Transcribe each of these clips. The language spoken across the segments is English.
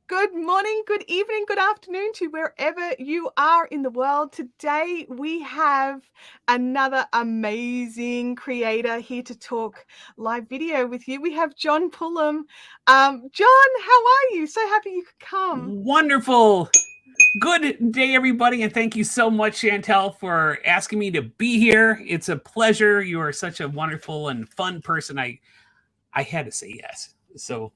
Good morning, good evening, good afternoon to wherever you are in the world. Today we have another amazing creator here to talk live video with you. We have John Pullum. John, how are you? So happy you could come. Wonderful. Good day, everybody, and thank you so much, Chantelle, for asking me to be here. It's a pleasure. You are such a wonderful and fun person. I had to say yes. So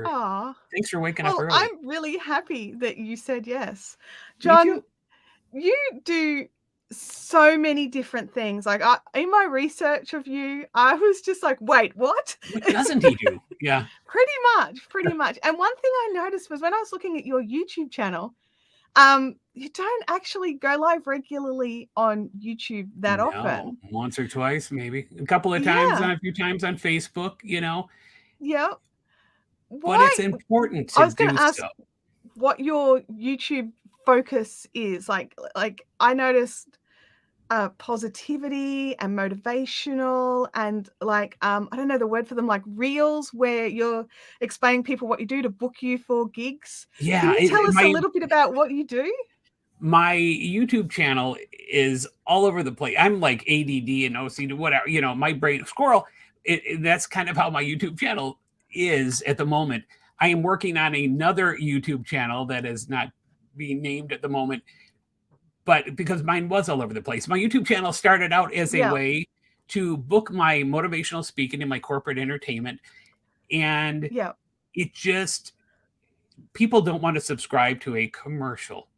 Ah, thanks for waking up well, early. I'm really happy that you said yes. Me too. John, you do so many different things. Like in my research of you, I was just like, wait, what? What doesn't he do? Yeah. Pretty much. And one thing I noticed was when I was looking at your YouTube channel, you don't actually go live regularly on YouTube that No, often. once or twice, maybe a couple of times, Yeah, a few times on Facebook, yeah. but Why? it's important I to was going do to ask so. what your YouTube focus is. Like I noticed positivity and motivational and like I don't know the word for them, like reels where you're explaining people what you do to book you for gigs. Can Yeah, you tell us a little bit about what you do? my YouTube channel is all over the place. I'm like ADD and OCD, whatever, my brain squirrel. That's kind of how my YouTube channel is at the moment. I am working on another YouTube channel that is not being named at the moment, but because mine was all over the place. My YouTube channel started out as a Yeah, way to book my motivational speaking in my corporate entertainment. And yeah, it just, people don't want to subscribe to a commercial.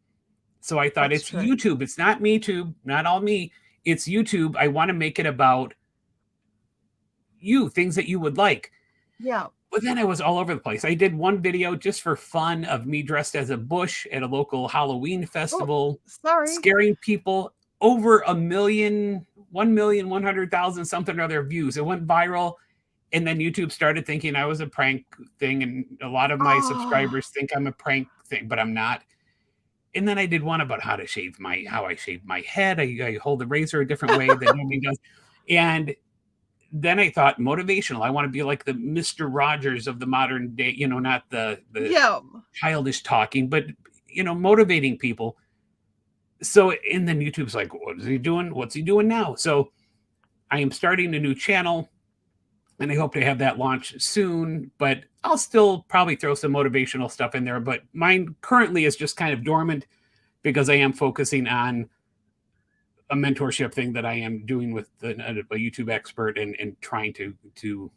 So I thought that's it's true. YouTube. It's not MeTube, not all me. It's YouTube. I want to make it about you, things that you would like. Yeah. But then I was all over the place. I did one video just for fun of me dressed as a bush at a local Halloween Oh, festival, sorry. scaring people. Over 1,100,000 something or other views. It went viral. And then YouTube started thinking I was a prank thing. And a lot of my Oh, subscribers think I'm a prank thing, but I'm not. And then I did one about how I shave my head. I hold the razor a different way that nobody does. And then I thought motivational. I want to be like the Mr. Rogers of the modern day, not the yeah. childish talking, but motivating people. So and then YouTube's like, what is he doing? What's he doing now? So I am starting a new channel and I hope to have that launch soon, but I'll still probably throw some motivational stuff in there. But mine currently is just kind of dormant because I am focusing on a mentorship thing that I am doing with a YouTube expert and trying to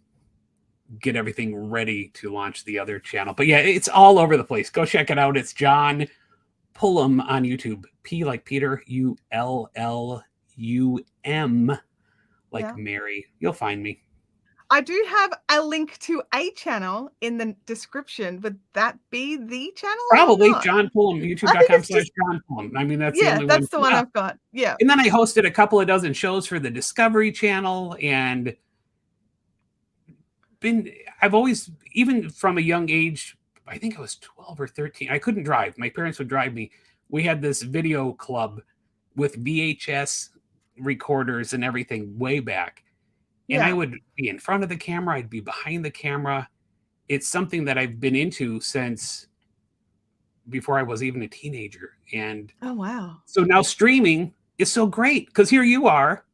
get everything ready to launch the other channel. But yeah, it's all over the place. Go check it out. It's John Pullum on YouTube. P like Peter, Ullum like Yeah. Mary. You'll find me. I do have a link to a channel in the description. Would that be the channel or Probably not? John Pullum, I think youtube.com it's slash just John Pullum. I mean, that's the yeah, only one. that's the one Yeah. I've got. Yeah. And then I hosted a couple of dozen shows for the Discovery Channel and been I've always, even from a young age, I think I was 12 or 13. I couldn't drive. My parents would drive me. We had this video club with VHS recorders and everything way back. And I Yeah. would be in front of the camera, I'd be behind the camera. It's something that I've been into since before I was even a teenager. And Oh, wow. so now streaming is so great because here you are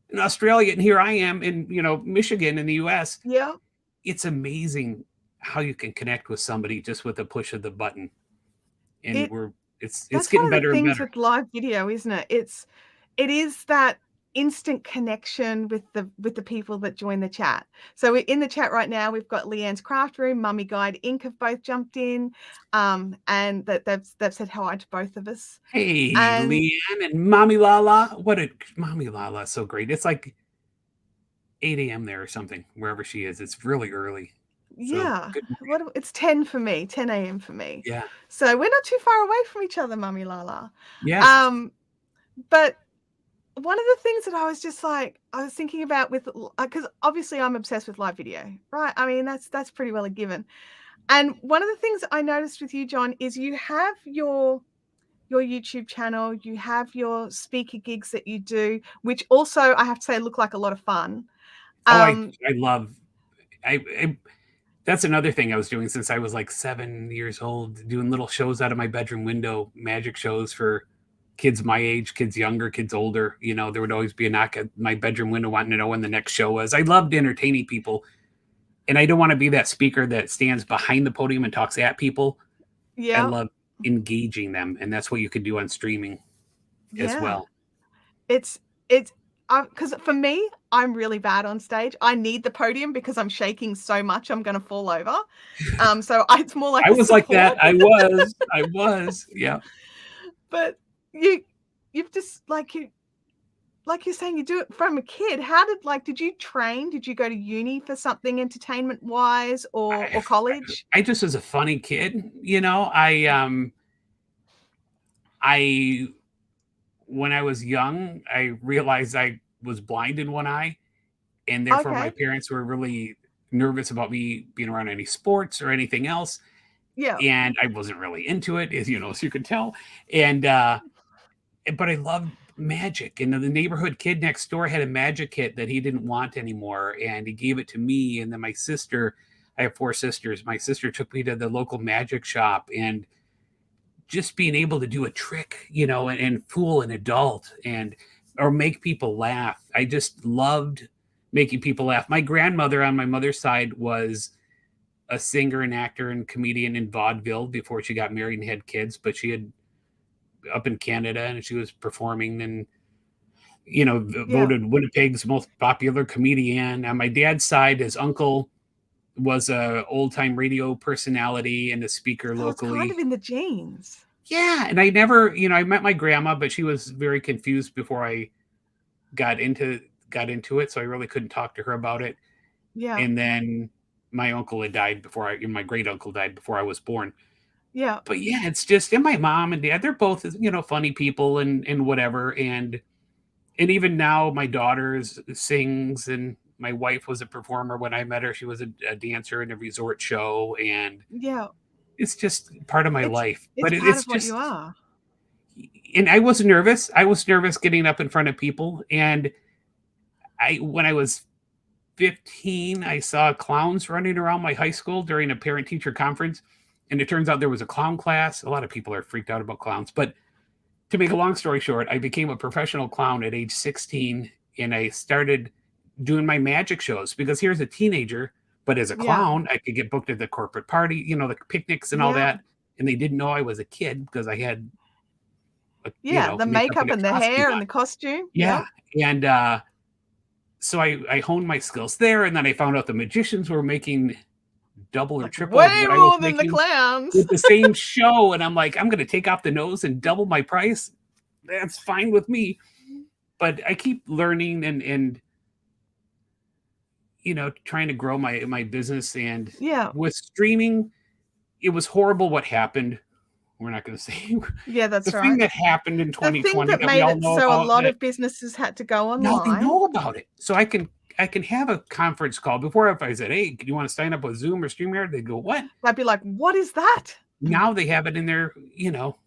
in Australia and here I am in, Michigan in the US. Yeah. It's amazing how you can connect with somebody just with a push of the button. And It it's That's one getting of the better and things better. with live video, isn't it? It is that instant connection with the people that join the chat. So in the chat right now, we've got Leanne's Craft Room, Mummy Guide Inc. have both jumped in, and that they've said hi to both of us. Hey, And Leanne and Mommy Lala. What a Mommy Lala is so great. It's like 8 a.m. there or something, wherever she is. It's really early. So yeah, good morning. it's 10 for me, 10 a.m. for me. Yeah. So we're not too far away from each other, Mummy Lala. Yeah. Um, but one of the things that I was just like, I was thinking about with, because obviously I'm obsessed with live video, right? I mean, that's pretty well a given. And one of the things I noticed with you, John, is you have your YouTube channel, you have your speaker gigs that you do, which also I have to say look like a lot of fun. Oh, I Um, I love I That's another thing I was doing since I was like 7 years old, doing little shows out of my bedroom window, magic shows for kids my age, kids younger, kids older. You know, there would always be a knock at my bedroom window wanting to know when the next show was. I loved entertaining people, and I don't want to be that speaker that stands behind the podium and talks at people. I Yeah. love engaging them, and that's what you can do on streaming as Yeah. well. It's 'cause for me, I'm really bad on stage. I need the podium because I'm shaking so much I'm gonna fall over. So I it's more like I a was like that. support. I was. Yeah. But you you've just like you're saying, you do it from a kid. How did you train? Did you go to uni for something entertainment-wise or college? I just was a funny kid, you know. I when I was young, I realized I was blind in one eye, and therefore my Okay. parents were really nervous about me being around any sports or anything else, Yeah. and I wasn't really into it, as you know, as you could tell. And but I loved magic, and the neighborhood kid next door had a magic kit that he didn't want anymore, and he gave it to me. And then my sister, I have 4 sisters. My sister took me to the local magic shop, and just being able to do a trick, you know, and fool an adult and or make people laugh. I just loved making people laugh. My grandmother on my mother's side was a singer and actor and comedian in vaudeville before she got married and had kids, but she had up in Canada and she was performing and you know Yeah. voted Winnipeg's most popular comedian. On my dad's side, his uncle was a old time radio personality and a speaker So it's kind locally. of in the genes. Yeah, and I never, you know, I met my grandma, but she was very confused before I got into got into it, so I really couldn't talk to her about it. Yeah. And then my uncle had died before my great uncle died before I was born. Yeah. But yeah, it's just and my mom and dad, they're both, you know, funny people and whatever. And even now my daughter sings and my wife was a performer when I met her. She was a dancer in a resort show, and Yeah. it's just part of my It's life. it's But part it's of what you just are. and I was nervous. I was nervous getting up in front of people. And I when I was 15, I saw clowns running around my high school during a parent teacher conference. And it turns out there was a clown class. A lot of people are freaked out about clowns. But to make a long story short, I became a professional clown at age 16 and I started doing my magic shows because here's a teenager, but as a Yeah. clown, I could get booked at the corporate party, you know, the picnics and all Yeah. that. And they didn't know I was a kid because I had, you Yeah, know, the makeup and makeup a and the costume hair on. and the costume. Yeah. Yep. And so I honed my skills there. And then I found out the magicians were making double or Like, triple of way what I was more than the making clowns. with the same show. And I'm like, I'm going to take off the nose and double my price. That's fine with me. But I keep learning and you know trying to grow my business. And Yeah. with streaming, it was horrible what happened. We're not going to say Yeah, the that's thing right. that happened in The thing 2020 that that we made all it know so a about, lot that of businesses had to go now they online. know about it. So I can have a conference call. Before, if I said, hey, do you want to sign up with Zoom or StreamYard, they'd go, what? They'd be like, "What is that?" Now they have it in their, you know,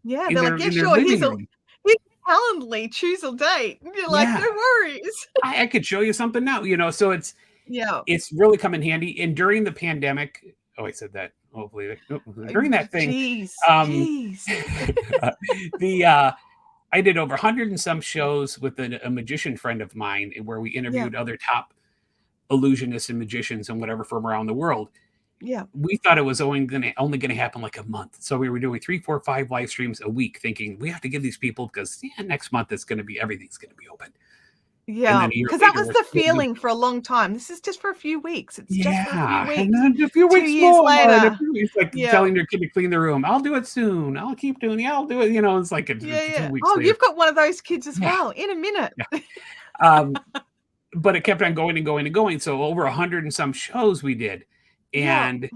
Yeah, they're like, "Yeah, in their sure, living room. here's a Calendly, choose a date." And you're like, Yeah, "No worries." I could show you something now, you know. So Yeah. it's really come in handy. And during the pandemic, oh, I said that. Hopefully, during that thing, Jeez, um, jeez. the I did over 100 and some shows with a magician friend of mine, where we Yeah, interviewed other top illusionists and magicians and whatever from around the world. yeah, We thought it was only gonna happen like a month, so we were doing 3, 4, 5 live streams a week, thinking we have to give these people because yeah, next month it's gonna be everything's gonna be open. And yeah. then a year Because that later, was we're the still doing. feeling for a long time. This is just for a few weeks. It's just for a few Yeah, and weeks. then a few 2 weeks years more, and a later. few weeks, like Yeah. telling your kid to clean the room. I'll do it soon. I'll keep doing it. I'll do it. You know, it's like Yeah, 2 yeah. weeks Oh, later. you've got one of those kids as Yeah, well. In a minute. yeah. Um, but it kept on going and going and going. So over 100 and some shows we did, Yeah, and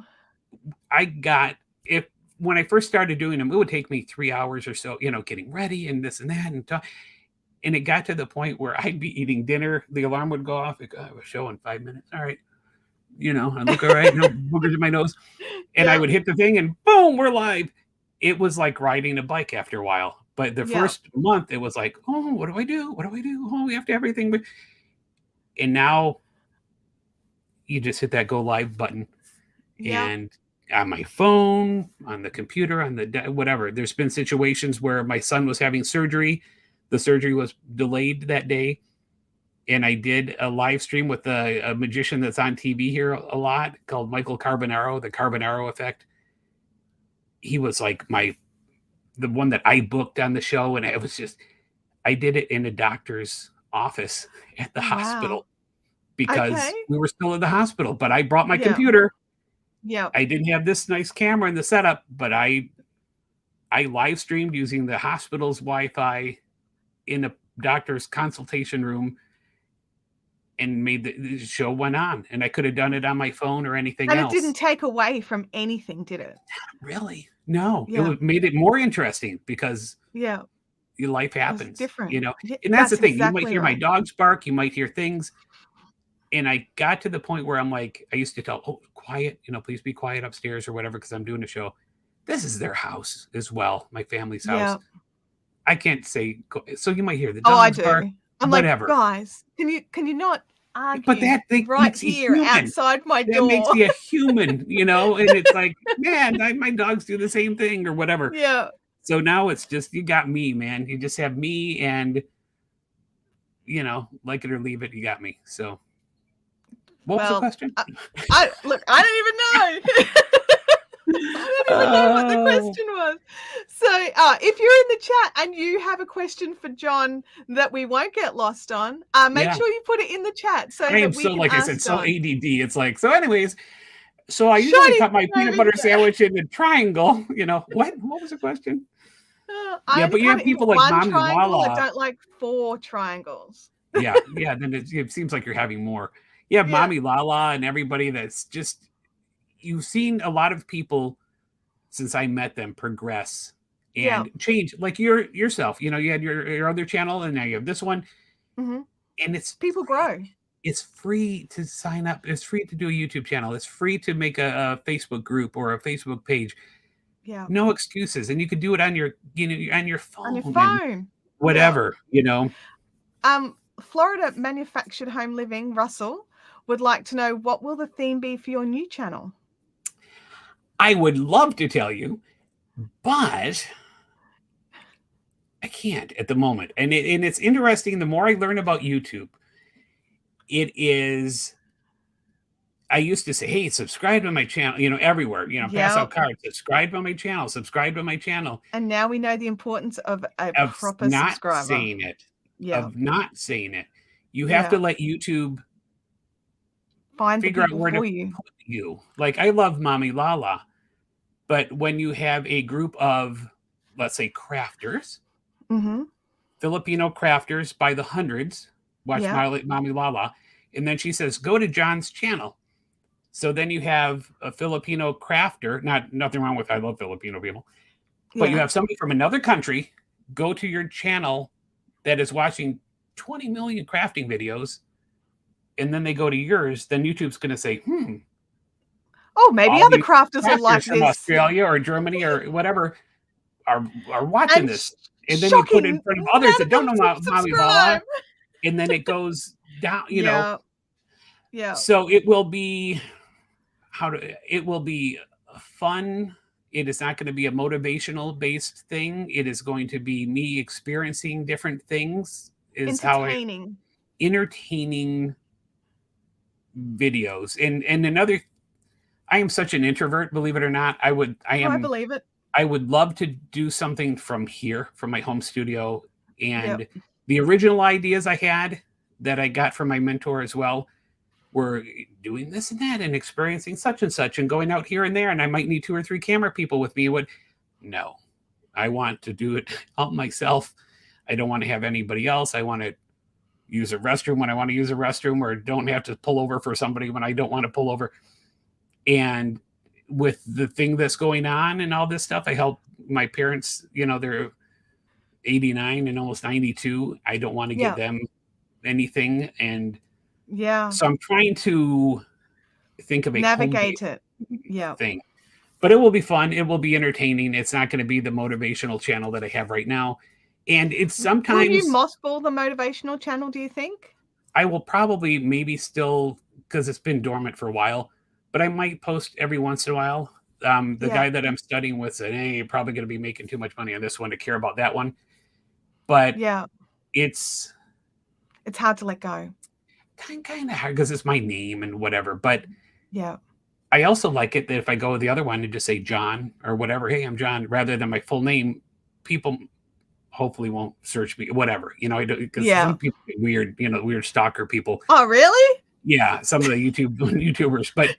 I got if when I first started doing them, it would take me 3 hours or so, you know, getting ready and this and that and it got to the point where I'd be eating dinner, the alarm would go off. Like, oh, I have a show in 5 minutes. All right, you know, I look all right, no boogers in my nose, and I yeah, would hit the thing, and boom, we're live. It was like riding a bike after a while. But the yeah. first month, it was like, oh, what do I do? What do I do? Oh, we have to have everything. And now you just hit that go live button Yep. and on my phone, on the computer, on the whatever. There's been situations where my son was having surgery. The surgery was delayed that day, and I did a live stream with a magician that's on TV here a lot called Michael Carbonaro, the Carbonaro effect. He was like the one that I booked on the show, and it was just I did it in a doctor's office at the Oh, wow. hospital because Okay. we were still in the hospital. But I brought my Yeah. computer. Yep. I didn't have this nice camera in the setup, but I live streamed using the hospital's Wi-Fi in a doctor's consultation room and made the show went on. And I could have done it on my phone or anything And it else. didn't take away from anything, did it? Really? No. Yeah. Made it more interesting because Yeah. your life It was happens, different. you know. Yeah, And that's the that's thing. You might exactly hear my right. dogs bark, you might hear things. And I got to the point where I'm like, I used to tell, oh, quiet, please be quiet upstairs or whatever, because I'm doing a show. This is their house as well, my family's house. Yeah. I can't say, so you might hear the Oh, I dogs bark, do. I'm like, whatever. "Guys, can you not But argue that thing right makes you here human. outside my That makes door?" you a human, and it's like, man, my dogs do the same thing or whatever. Yeah. So now it's just, you got me, man. You just have me and, like it or leave it, you got me. So what was the Well, question? look, I don't even know. I don't even know what the question was. So, if you're in the chat and you have a question for John that we won't get lost on, make Yeah. sure you put it in the chat so I am that we so, can like I ask said, so John. ADD. It's like, so anyways, so I usually Shiny cut my peanut butter baby. sandwich in a triangle, what was the question? I Yeah, only but you cut have it in people like one Mommy triangle. I Lala. don't like 4 triangles. Yeah, then it seems like you're having more. You have Yeah. Mommy Lala and everybody that's just, you've seen a lot of people since I met them progress Yeah. and change, like yourself. You had your other channel and now you have this one, Mhm. and it's People grow. it's free to sign up. It's free to do a YouTube channel. It's free to make a Facebook group or a Facebook page. Yeah. No excuses, and you could do it on your on your phone On your and phone. Yeah. whatever. Florida Manufactured Home Living, Russell, would like to know, what will the theme be for your new channel? I would love to tell you, but I can't at the moment. And it's interesting. The more I learn about YouTube, it is. I used to say, "Hey, subscribe to my channel," everywhere. Pass out Yep. cards. Subscribe to my channel. Subscribe to my channel. And now we know the importance of a Of proper not subscriber. saying it. Yeah. Of not saying it. You have to let YouTube find the figure out people where to for you. put you. Like, I love Mommy Lala, but when you have a group of, let's say, crafters, Mhm. Filipino crafters by the hundreds, watch Yeah. Mommy Lala, and then she says, go to John's channel. So then you have a Filipino crafter, nothing wrong with, I love Filipino people, but you have somebody from another country go to your channel that is watching 20 million crafting videos, and then they go to yours, then YouTube's going to say, Oh, maybe all other these crafters will like crafters from this. Australia or Germany or whatever are watching And this. And then you put it in shocking, front of others none that of don't them know Mommy Lala, subscribe. and then it goes down, Yeah. Yeah. So it will be it will be fun. It is not going to be a motivational based thing. It is going to be me experiencing different things. Is how entertaining videos. And another, I am such an introvert, believe it or not. I believe it. I would love to do something from here, from my home studio. And Yep. the original ideas I had that I got from my mentor as well were doing this and that and experiencing such and such and going out here and there. And I might need 2 or 3 camera people with me. No, I want to do it all myself. I don't want to have anybody else. I want to use a restroom when I want to use a restroom, or don't have to pull over for somebody when I don't want to pull over. And with the thing that's going on and all this stuff, I help my parents, they're 89 and almost 92. I don't want to give them anything. And so I'm trying to think of a navigate it. thing, but it will be fun. It will be entertaining. It's not going to be the motivational channel that I have right now. And it's sometimes. Will you mothball the motivational channel, do you think? I will probably maybe still, because it's been dormant for a while, but I might post every once in a while. The Yeah. guy that I'm studying with said, "Hey, you're probably going to be making too much money on this one to care about that one." But Yeah. it's It's hard to let go. kind of hard because it's my name and whatever. But Yeah. I also like it that if I go with the other one and just say John or whatever, hey, I'm John, rather than my full name, people hopefully won't search me, whatever, because Yeah. some people get weird, weird stalker people. Oh, really? Yeah, some of the YouTubers, but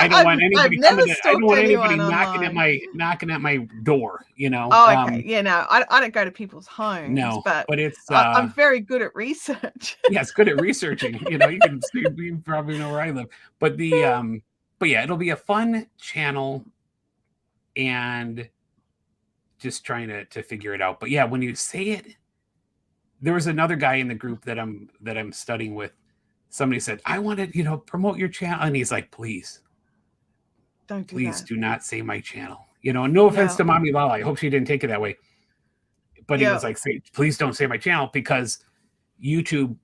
I don't want I've anybody never I don't stalked want anybody anyone online. knocking at my door, Oh, okay. Yeah, no, I don't go to people's homes, no, but but it's I'm very good at research. yeah, it's good at researching. You probably know where I live. But but yeah, it'll be a fun channel and just trying to figure it out. But yeah, when you say it, there was another guy in the group that I'm studying with. Somebody said, I want to, promote your channel. And he's like, please Don't do that. do not say my channel. No offense Yeah. to Mommy Lala. I hope she didn't take it that way. But he Yeah. was like, please don't say my channel because YouTube,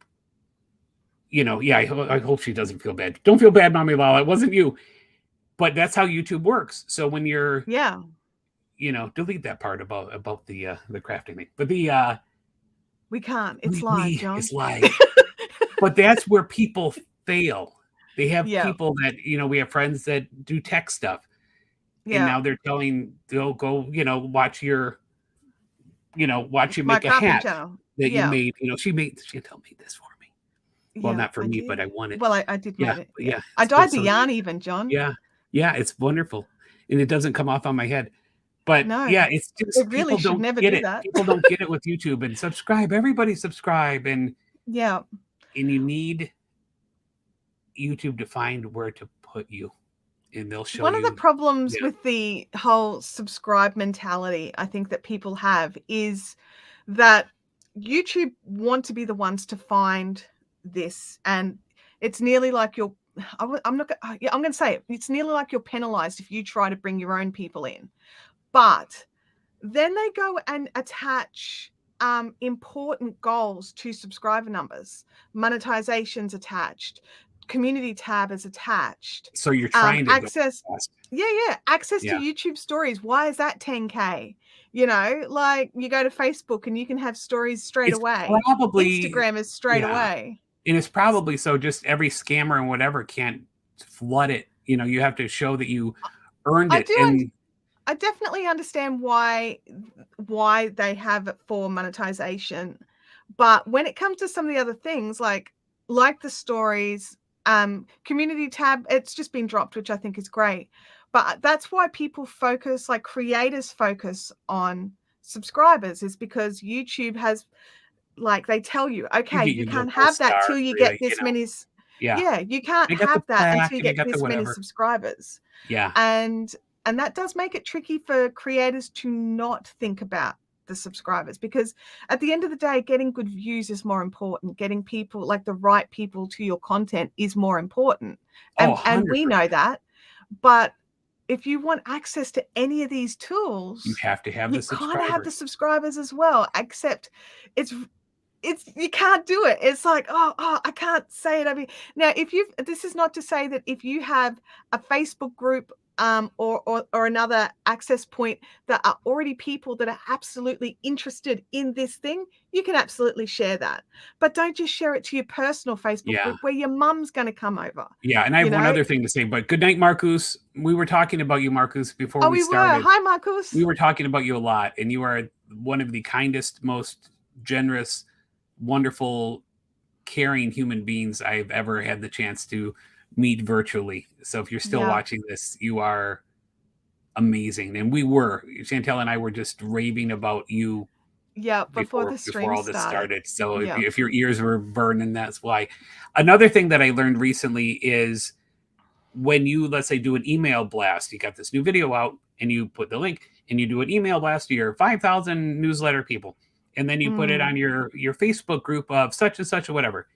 yeah, I hope she doesn't feel bad. Don't feel bad, Mommy Lala. It wasn't you. But that's how YouTube works. So when you're, Yeah. delete that part about the crafting thing. But We can't. It's live, John. it's live. But that's where people fail. They have Yeah. people that, we have friends that do tech stuff. And now they're they'll go, watch your, watch you My make a crafting hat channel. that you Yeah. made. Chantelle made this for me. Well, Yeah, not for I me, did. but I won it. Well, I did Yeah, make it. but Yeah. yeah. I dyed the So yarn even, John. yeah, yeah, it's wonderful. And it doesn't come off on my head. But No. yeah, it's just It really people should don't never get do it. that. People don't get it with YouTube and subscribe. Everybody subscribe. And Yeah. you need YouTube to find where to put you. And they'll show One you. of the problems with the whole subscribe mentality, I think that people have is that YouTube want to be the ones to find this, and it's nearly like I'm not yeah, I'm going to say it. It's nearly like you're penalized if you try to bring your own people in. But then they go and attach important goals to subscriber numbers. Monetization's attached. Community tab is attached. So you're trying to access. Access Yeah. to YouTube stories. Why is that 10K? Like you go to Facebook and you can have stories straight away. Probably Instagram is straight away. And it's probably so just every scammer and whatever can't flood it. You have to show that you earned it. I definitely understand why they have it for monetization, but when it comes to some of the other things like the stories, community tab, it's just been dropped, which I think is great. But that's why people focus, like creators focus on subscribers, is because YouTube has, like, they tell you, okay, you can't have that till you get this many. Yeah, you can't have that until you get this many subscribers. Yeah. And that does make it tricky for creators to not think about the subscribers, because at the end of the day, getting good views is more important. Getting people, like the right people, to your content is more important. And we know that. But if you want access to any of these tools, you have to have the subscribers. You kind of have the subscribers as well, except it's you can't do it. It's like, oh, I can't say it. I mean, now this is not to say that if you have a Facebook group or another access point that are already people that are absolutely interested in this thing, you can absolutely share that. But don't just share it to your personal Facebook group where your mum's going to come over. Yeah, and I have one other thing to say, but good night, Marcus. We were talking about you, Marcus, before we started. Hi, Marcus. We were talking about you a lot, and you are one of the kindest, most generous, wonderful, caring human beings I've ever had the chance to meet virtually. So if you're still watching this, you are amazing. And Chantelle and I were just raving about you. Yeah, before the stream before all this started. So yeah. if your ears were burning, that's why. Another thing that I learned recently is when you, let's say, do an email blast, you got this new video out and you put the link and you do an email blast to your 5,000 newsletter people. And then you put it on your Facebook group of such and such or whatever.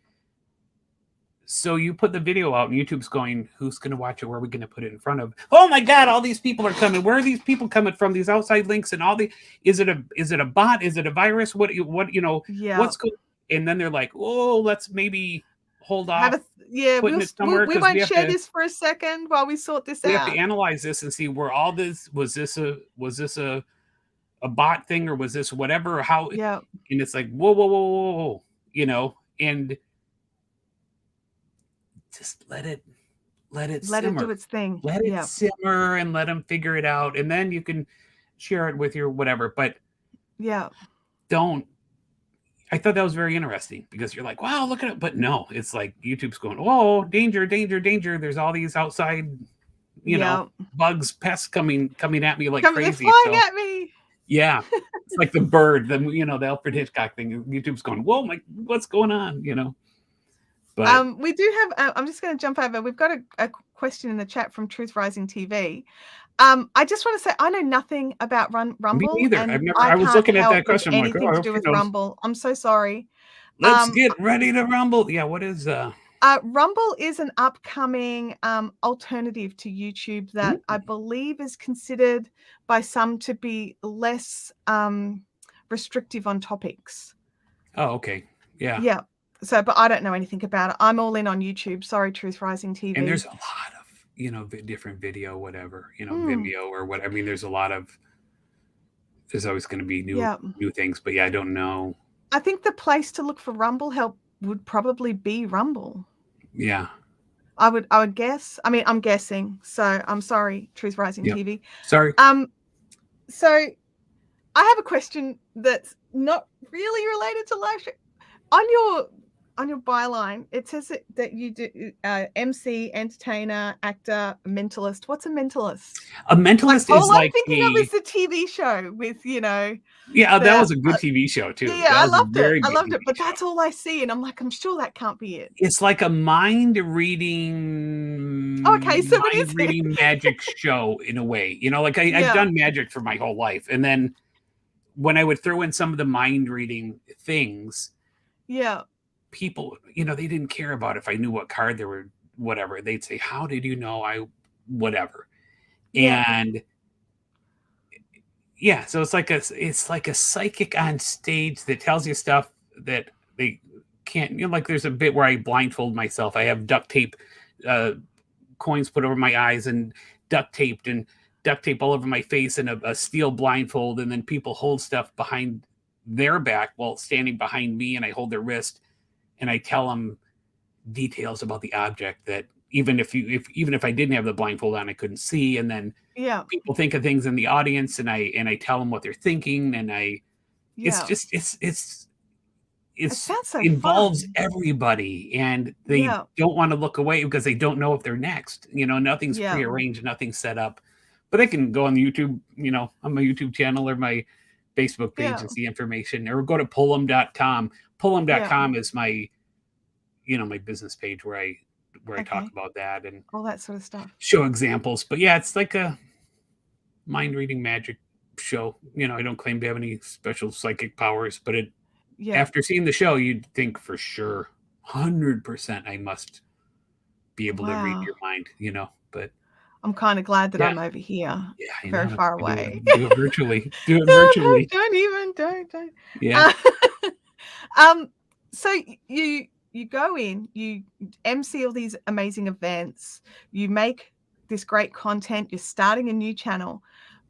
So you put the video out and YouTube's going, who's going to watch it? Where are we going to put it in front of? Oh my God, all these people are coming. Where are these people coming from? These outside links and all is it a bot? Is it a virus? What's going? And then they're like, oh, let's maybe hold Have off a yeah, putting it we'll somewhere we because won't share this for a second while we sort this we have to out. analyze this and see where all this was this a bot thing or was this whatever or how, Yeah, and it's like whoa, and just let it let it do simmer. its thing. Let it Yeah, simmer and let them figure it out. And then you can share it with your whatever. But yeah, don't. I thought that was very interesting because you're like, wow, look at it. But no, it's like YouTube's going, oh, danger, danger, danger. There's all these outside, you know, yeah. bugs, pests coming at me like Come they're crazy. flying So at me. yeah. It's like the bird, the Alfred Hitchcock thing. YouTube's going, whoa, what's going on? But We do have I'm just gonna jump over. We've got a question in the chat from Truth Rising TV. I just want to say I know nothing about me Rumble, neither. and I I was can't looking at help that with question. I'm like, oh, anything I to hope do she with knows. Rumble. I'm so sorry. Let's get ready to rumble. Yeah, what is Rumble is an upcoming alternative to YouTube that I believe is considered by some to be less restrictive on topics. oh, okay. Yeah. Yeah. So, but I don't know anything about it. I'm all in on YouTube. Sorry, Truth Rising TV. And there's a lot of, different video, whatever, Mm, Vimeo or what. I mean, there's always going to be yeah. new things, but yeah, I don't know. I think the place to look for Rumble help would probably be Rumble. Yeah. I would guess. I mean, I'm guessing. So I'm sorry, Truth Rising Yep. TV. Sorry. So I have a question that's not really related to live stream. On your byline, it says that you do MC, entertainer, actor, mentalist. What's a mentalist? A mentalist is All I'm like thinking of is the TV show with yeah, that the was a good TV show too. yeah, That I was a loved it. very I good loved TV it, but show. that's all I see, and I'm like, I'm sure that can't be it. It's like a mind Okay, so what is it? reading magic show in a way. Like I've Yeah, done magic for my whole life, and then when I would throw in some of the mind reading things, yeah, people, they didn't care about if I knew what card they were, whatever. They'd say, "How did you know whatever?" yeah, And yeah, so it's like a psychic on stage that tells you stuff that they can't. Like there's a bit where I blindfold myself. I have duct tape, coins put over my eyes and duct taped and duct tape all over my face and a steel blindfold, and then people hold stuff behind their back while standing behind me, and I hold their wrist and I tell them details about the object that even if I didn't have the blindfold on, I couldn't see. And then yeah, people think of things in the audience, and I tell them what they're thinking, and it's yeah. just It sounds so involves fun. everybody, and they Yeah, don't want to look away because they don't know if they're next. Nothing's yeah, prearranged, nothing's set up. But they can go on the YouTube, on my YouTube channel or my Facebook page yeah, and see information, or go to pullum.com. yeah. Pullum.com is my my business page where I talk Okay, about that and all that sort of stuff. show examples. But yeah, it's like a mind reading magic show. I don't claim to have any special psychic powers, but Yeah, after seeing the show, you'd think for sure, 100%, I must be able to read wow. your mind. But I'm kind of glad that yeah, I'm over here, yeah, very far away. do it virtually. Do it virtually. Don't even, don't. Yeah, Uh, um, so you go in, you MC all these amazing events, you make this great content, you're starting a new channel,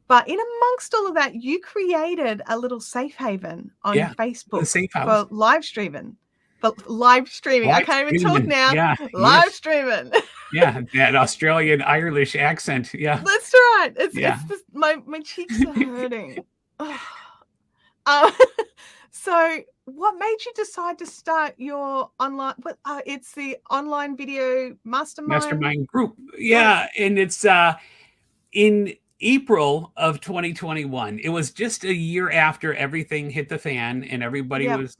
but in amongst all of that, you created a little safe haven on yeah. The Facebook safe house. for live streaming. For live streaming, I Live can't even talk streaming. now. Yeah. Live Yes. streaming. Yeah. That Australian Irish accent. Yeah. That's right. Yeah. It's just, my cheeks are hurting. Um, so what made you decide to start your online it's the online video mastermind Mastermind group. group? Yeah. And it's in April of 2021. It was just a year after everything hit the fan and everybody Yep. was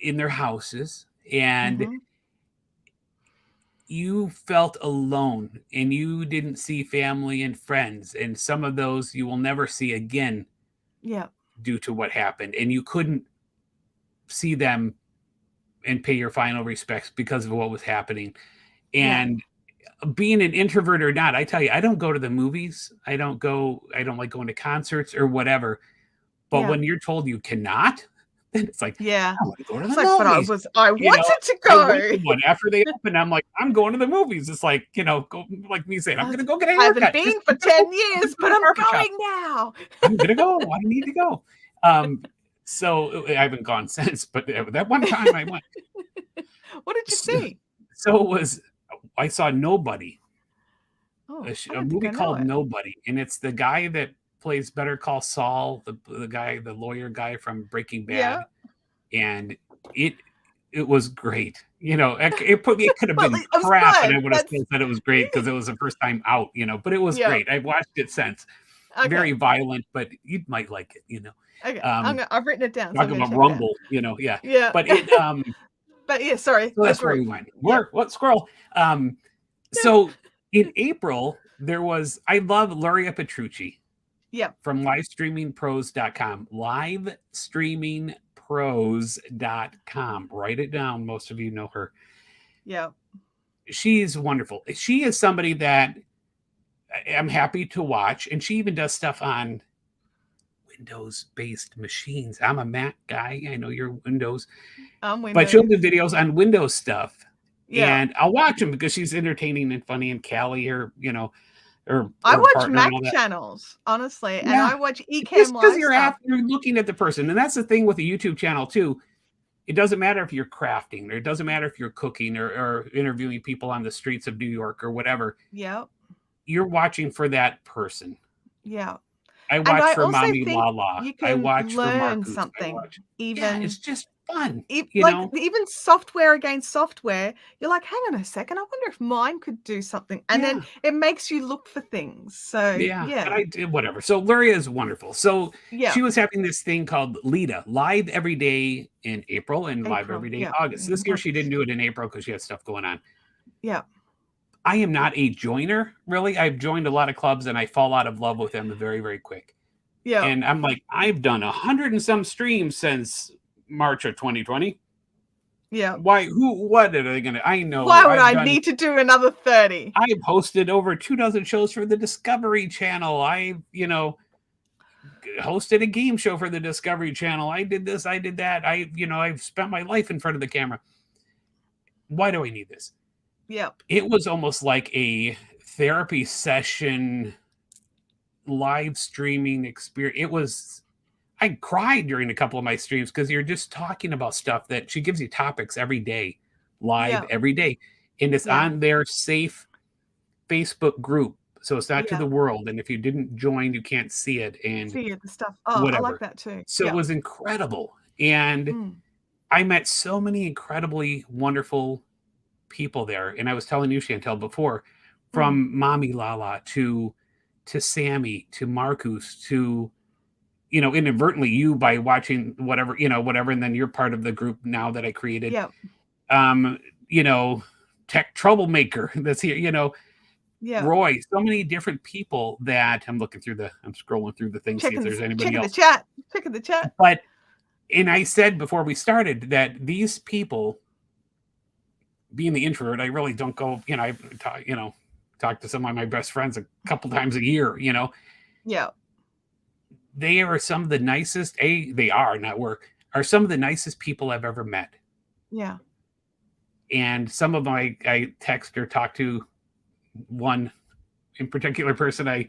in their houses, and Mm-hmm. you felt alone and you didn't see family and friends, and some of those you will never see again Yep. due to what happened, and you couldn't see them and pay your final respects because of what was happening. Yeah. And being an introvert or not, I tell you, I don't go to the movies. I don't like going to concerts or whatever. But Yeah. when you're told you cannot, Then it's like, Yeah. I want to go to It's the like, but movies. I You know, wanted to I went go. to one after they opened. I'm like, I'm going to the movies. It's like, go, like me saying, I'm going to go get a I haven't haircut. Just been for I'm gonna 10 go to years, but the I'm barber shop. going now. I'm going to go. I need to go. So I haven't gone since, but that one time I went. What did you see? So it was, I saw Nobody, Oh, I a don't think movie I know called it. Nobody, and it's the guy that plays Better Call Saul, the lawyer guy from Breaking Yeah. Bad, and it it was great. It could have Well, been it was crap, and I good. would have That's still said it was great because it was the first time out. But it was yeah. great. I've watched it since. Very Okay. violent, but you might like it. Okay. Um, I've written it down, so Talk I'm gonna about check it out. Rumble, yeah. Yeah. But it But yeah, sorry, so a that's where we group. went. Yep. What squirrel? So in April, I love Luria Petrucci Yep. from livestreamingpros.com. Livestreamingpros.com. Write it down. Most of you know her. Yep. She's wonderful. She is somebody that I'm happy to watch, and she even does stuff on Windows-based machines. I'm a Mac guy. I know you're Windows, I'm but she'll Windows. do videos on Windows stuff, Yeah. and I'll watch them because she's entertaining and funny. And Callie, or I watch partner and Mac all that. channels, honestly, and Yeah, I watch just Ecamm because Live stuff. you're looking at the person, and that's the thing with a YouTube channel too. It doesn't matter if you're crafting, or it doesn't matter if you're cooking, or interviewing people on the streets of New York or whatever. Yep. You're watching for that person. Yeah. I And watch I for also Mommy think Lala. you I can watch for learn Marcus. I something, watch. Yeah, even it's just fun. like even software against software. You're like, hang on a second, I wonder if mine could do something, and then Yeah. it makes you look for things. So Yeah, and yeah, I did whatever. So Luria is wonderful. So yeah. she was having this thing called Lita, live every day in April and live April, every day in yeah, August. This year she August, didn't do it in April because she had stuff going on. yeah, I am not a joiner, really. I've joined a lot of clubs and I fall out of love with them very, very quick. yeah, And I'm like, I've done 100 and some streams since March of 2020. yeah. What are they gonna? I know Why would I need to do another 30? I've hosted over 2 dozen shows for the Discovery Channel. Hosted a game show for the Discovery Channel. I did this, I did that. I've spent my life in front of the camera. Why do I need this? Yep. It was almost like a therapy session, live streaming experience. I cried during a couple of my streams because you're just talking about stuff that she gives you topics every day, live Yeah. every day. And it's Yeah. on their safe Facebook group. So it's not to Yeah. the world. And if you didn't join, you can't see it and See the stuff. Oh, I like whatever. that too. So it Yeah. was incredible. And I met so many incredibly wonderful people there. And I was telling you, Chantelle, before, from Mommy Lala to Sammy to Marcus to, inadvertently you by watching whatever, and then you're part of the group now that I created. Yeah. Tech troublemaker that's here, Yeah. Roy, so many different people that I'm scrolling through the things, see if there's anybody else. Checking the chat. But, and I said before we started that these people, being the introvert, I really don't go, I talk to some of my best friends a couple times a year, Yeah. They are some of the nicest, are some of the nicest people I've ever met. Yeah. And some of my, I text or talk to one in particular person I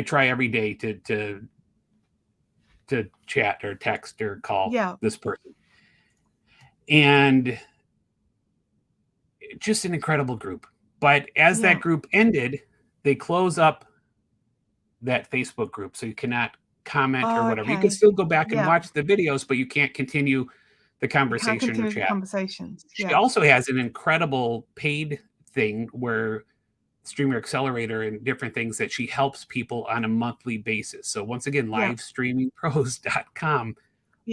try every day to chat or text or call this person. And just an incredible group. But as that group ended, they close up that Facebook group. So you cannot comment or whatever. Okay. You can still go back and watch the videos, but you can't continue the conversation or chat. Conversations. She also has an incredible paid thing where Streamer Accelerator and different things that she helps people on a monthly basis. So once again, livestreamingpros.com.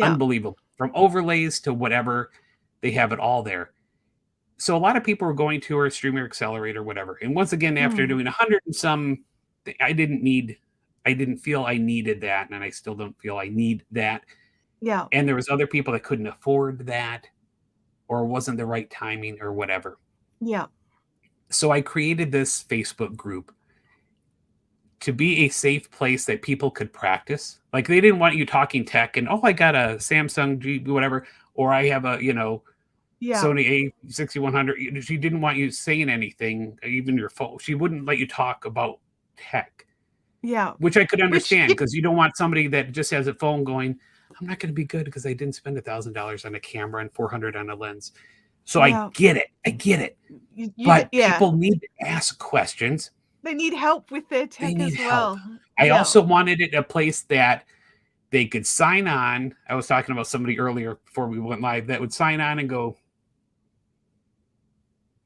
Unbelievable. From overlays to whatever, they have it all there. So a lot of people were going to her Streamer Accelerator, whatever. And once again, after doing 100 and some, I didn't feel I needed that. And I still don't feel I need that. Yeah. And there was other people that couldn't afford that or wasn't the right timing or whatever. Yeah. So I created this Facebook group. to be a safe place that people could practice. Like they didn't want you talking tech and, oh, I got a Samsung G whatever, or I have a, Yeah. Sony A6100. She didn't want you saying anything, even your phone. She wouldn't let you talk about tech, Yeah. which I could Which understand you because you don't want somebody that just has a phone going, I'm not going to be good because I didn't spend $1,000 on a camera and 400 on a lens. So I yeah. get it. I get it. You But yeah. people need to ask questions. They need help with their They tech need as help. well. I Yeah. also wanted it a place that they could sign on. I was talking about somebody earlier before we went live that would sign on and go,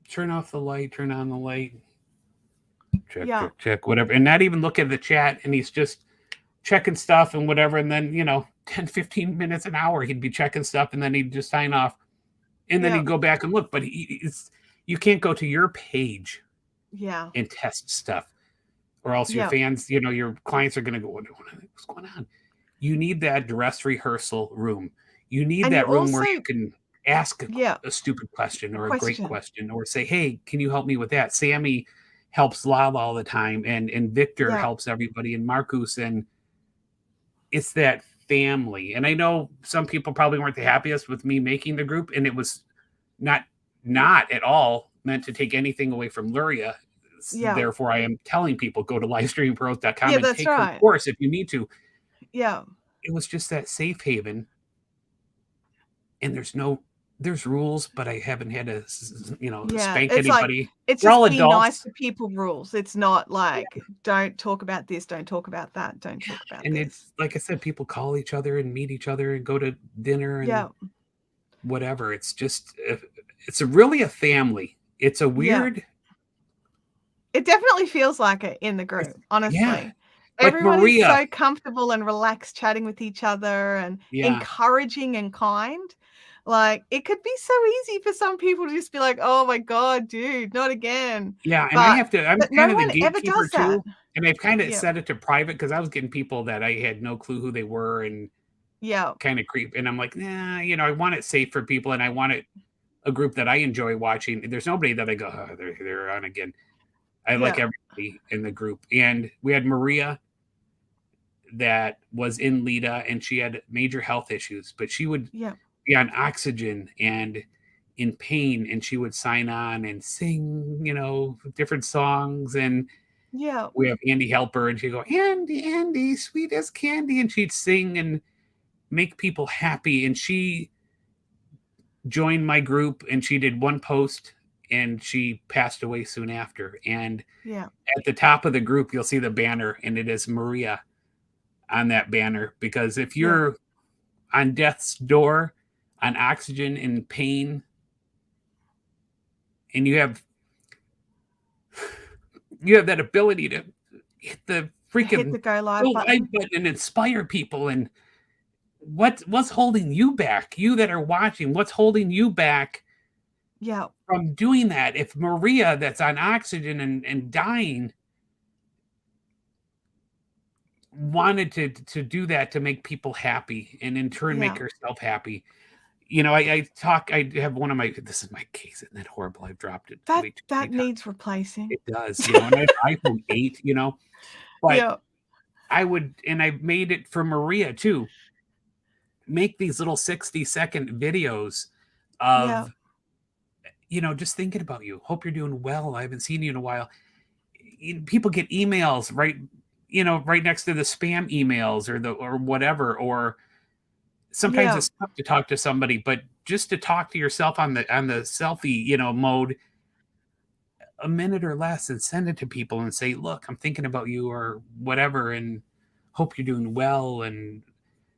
turn off the light, turn on the light, check, Yeah. check, check, whatever. And not even look at the chat. And he's just checking stuff and whatever. And then, 10, 15 minutes, an hour, he'd be checking stuff and then he'd just sign off. And then Yeah. he'd go back and look. But you can't go to your page Yeah. and test stuff, or else your Yeah. fans, your clients are going to go, what's going on? You need that dress rehearsal room. You need And you that room where also you can ask yeah, a stupid question or a great question. question, or say, hey, can you help me with that? Sammy helps Lala all the time, and Victor Yeah. helps everybody, and Marcus, and it's that family. And I know some people probably weren't the happiest with me making the group, and it was not at all meant to take anything away from Luria. Yeah. Therefore, I am telling people go to livestreampros.com Yeah, and that's take her right. course if you need to. Yeah. It was just that safe haven, and there's rules, but I haven't had to Yeah. spank It's like anybody. it's We're just all be nice adults. to people rules. It's not Yeah. like don't talk about this, don't talk about that, don't Yeah, talk about and this. it's like I said, people call each other and meet each other and go to dinner and Yeah. whatever. It's just it's really a family. It's a Yeah. weird. It definitely feels like it in the It's, group, yeah, honestly. like Everyone is Maria. so comfortable and relaxed chatting with each other and Yeah, encouraging and kind. Like, it could be so easy for some people to just be like, "Oh my god, dude, not again." yeah, and I But have to. I'm but kind no of the one ever gatekeeper does that. too, and I've kind of Yeah. set it to private because I was getting people that I had no clue who they were and Yeah. kind of creep. And I'm like, nah, I want it safe for people, and I want it a group that I enjoy watching. There's nobody that I go, oh, they're on again. I like Yeah. everybody in the group. And we had Maria that was in Lita, and she had major health issues, but she would Yeah. be on oxygen and in pain, and she would sign on and sing, different songs. And Yeah. we have Andy Helper, and she'd go, Andy, sweet as candy, and she'd sing and make people happy. And she joined my group, and she did one post, and she passed away soon after. And Yeah. at the top of the group, you'll see the banner, and it is Maria on that banner. Because if Yeah. you're on death's door, on oxygen, in pain, and you have that ability to hit the Hit freaking the go go live live button. button and inspire people. And what's holding you back? You that are watching, what's holding you back Yeah. from doing that? If Maria, that's on oxygen and dying, wanted to do that to make people happy and in turn make Yeah. herself happy. I have one of my, this is my case, isn't that horrible? I've dropped it way too many That times. needs replacing. It does, and I have iPhone 8, but Yeah. I made it for Maria too. Make these little 60-second videos Yeah. of, just thinking about you. Hope you're doing well. I haven't seen you in a while. People get emails right next to the spam emails or whatever, or sometimes Yeah. it's tough to talk to somebody, but just to talk to yourself on the selfie, mode, a minute or less, and send it to people and say, look, I'm thinking about you or whatever, and hope you're doing well, and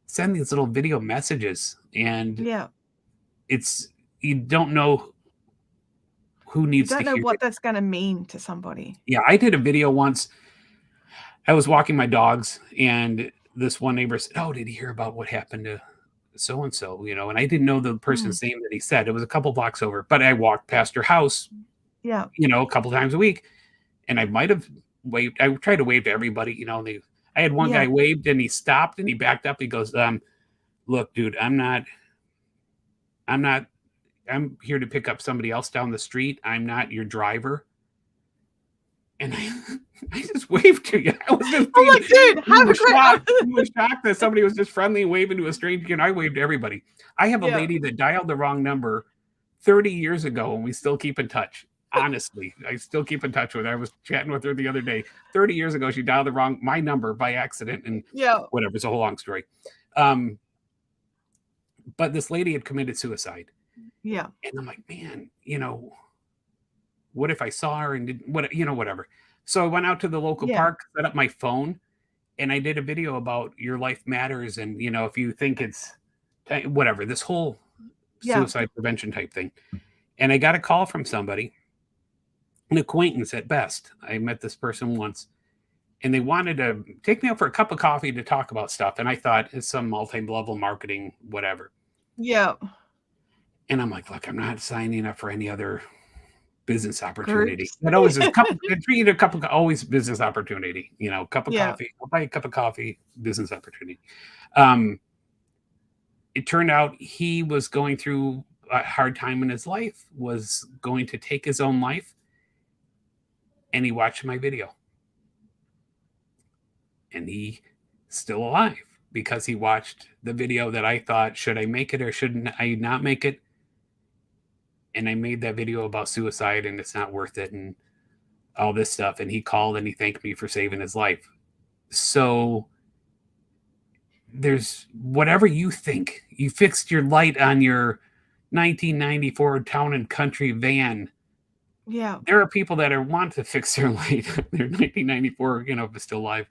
send these little video messages. And Yeah. it's, you don't know who You needs to don't know hear what it. that's gonna mean to somebody. Yeah, I did a video once. I was walking my dogs, and this one neighbor said, oh, did you hear about what happened to so and so? And I didn't know the Mm. person's name that he said. It was a couple blocks over, but I walked past her house, Yeah. a couple times a week, and I might have waved. I tried to wave to everybody, I had one guy Yeah. waved, and he stopped and he backed up. He goes, look, dude, I'm not, I'm here to pick up somebody else down the street. I'm not your driver. And I just waved to you. I was just I'm being, like, dude, you have were a great. shocked. You were shocked that somebody was just friendly and waving to a stranger, and I waved to everybody. I have a Yeah, lady that dialed the wrong number 30 years ago, and we still keep in touch. Honestly, I still keep in touch with her. I was chatting with her the other day. 30 years ago, she dialed my number by accident, and yeah, whatever. It's a whole long story. Um, but this lady had committed suicide, yeah, and I'm like, man, what if I saw her and did what, whatever. So I went out to the local yeah, park, set up my phone, and I did a video about your life matters, and if you think it's whatever, this whole yeah, suicide prevention type thing. And I got a call from somebody, an acquaintance at best. I met this person once, and they wanted to take me out for a cup of coffee to talk about stuff. And I thought it's some multi-level marketing, whatever. yeah. And I'm like, look, I'm not signing up for any other business opportunity. Groups. That always is treat a cup of always business opportunity. Cup of Yeah, coffee. I'll buy a cup of coffee. Business opportunity. Um, it turned out he was going through a hard time in his life. Was going to take his own life, and he watched my video, and he's still alive because he watched the video that I thought, should I make it or shouldn't I not make it? And I made that video about suicide, and it's not worth it, and all this stuff. And he called and he thanked me for saving his life. So there's whatever you think. You fixed your light on your 1994 Town and Country van. yeah. There are people that want to fix their light. Their 1994, if it's still alive,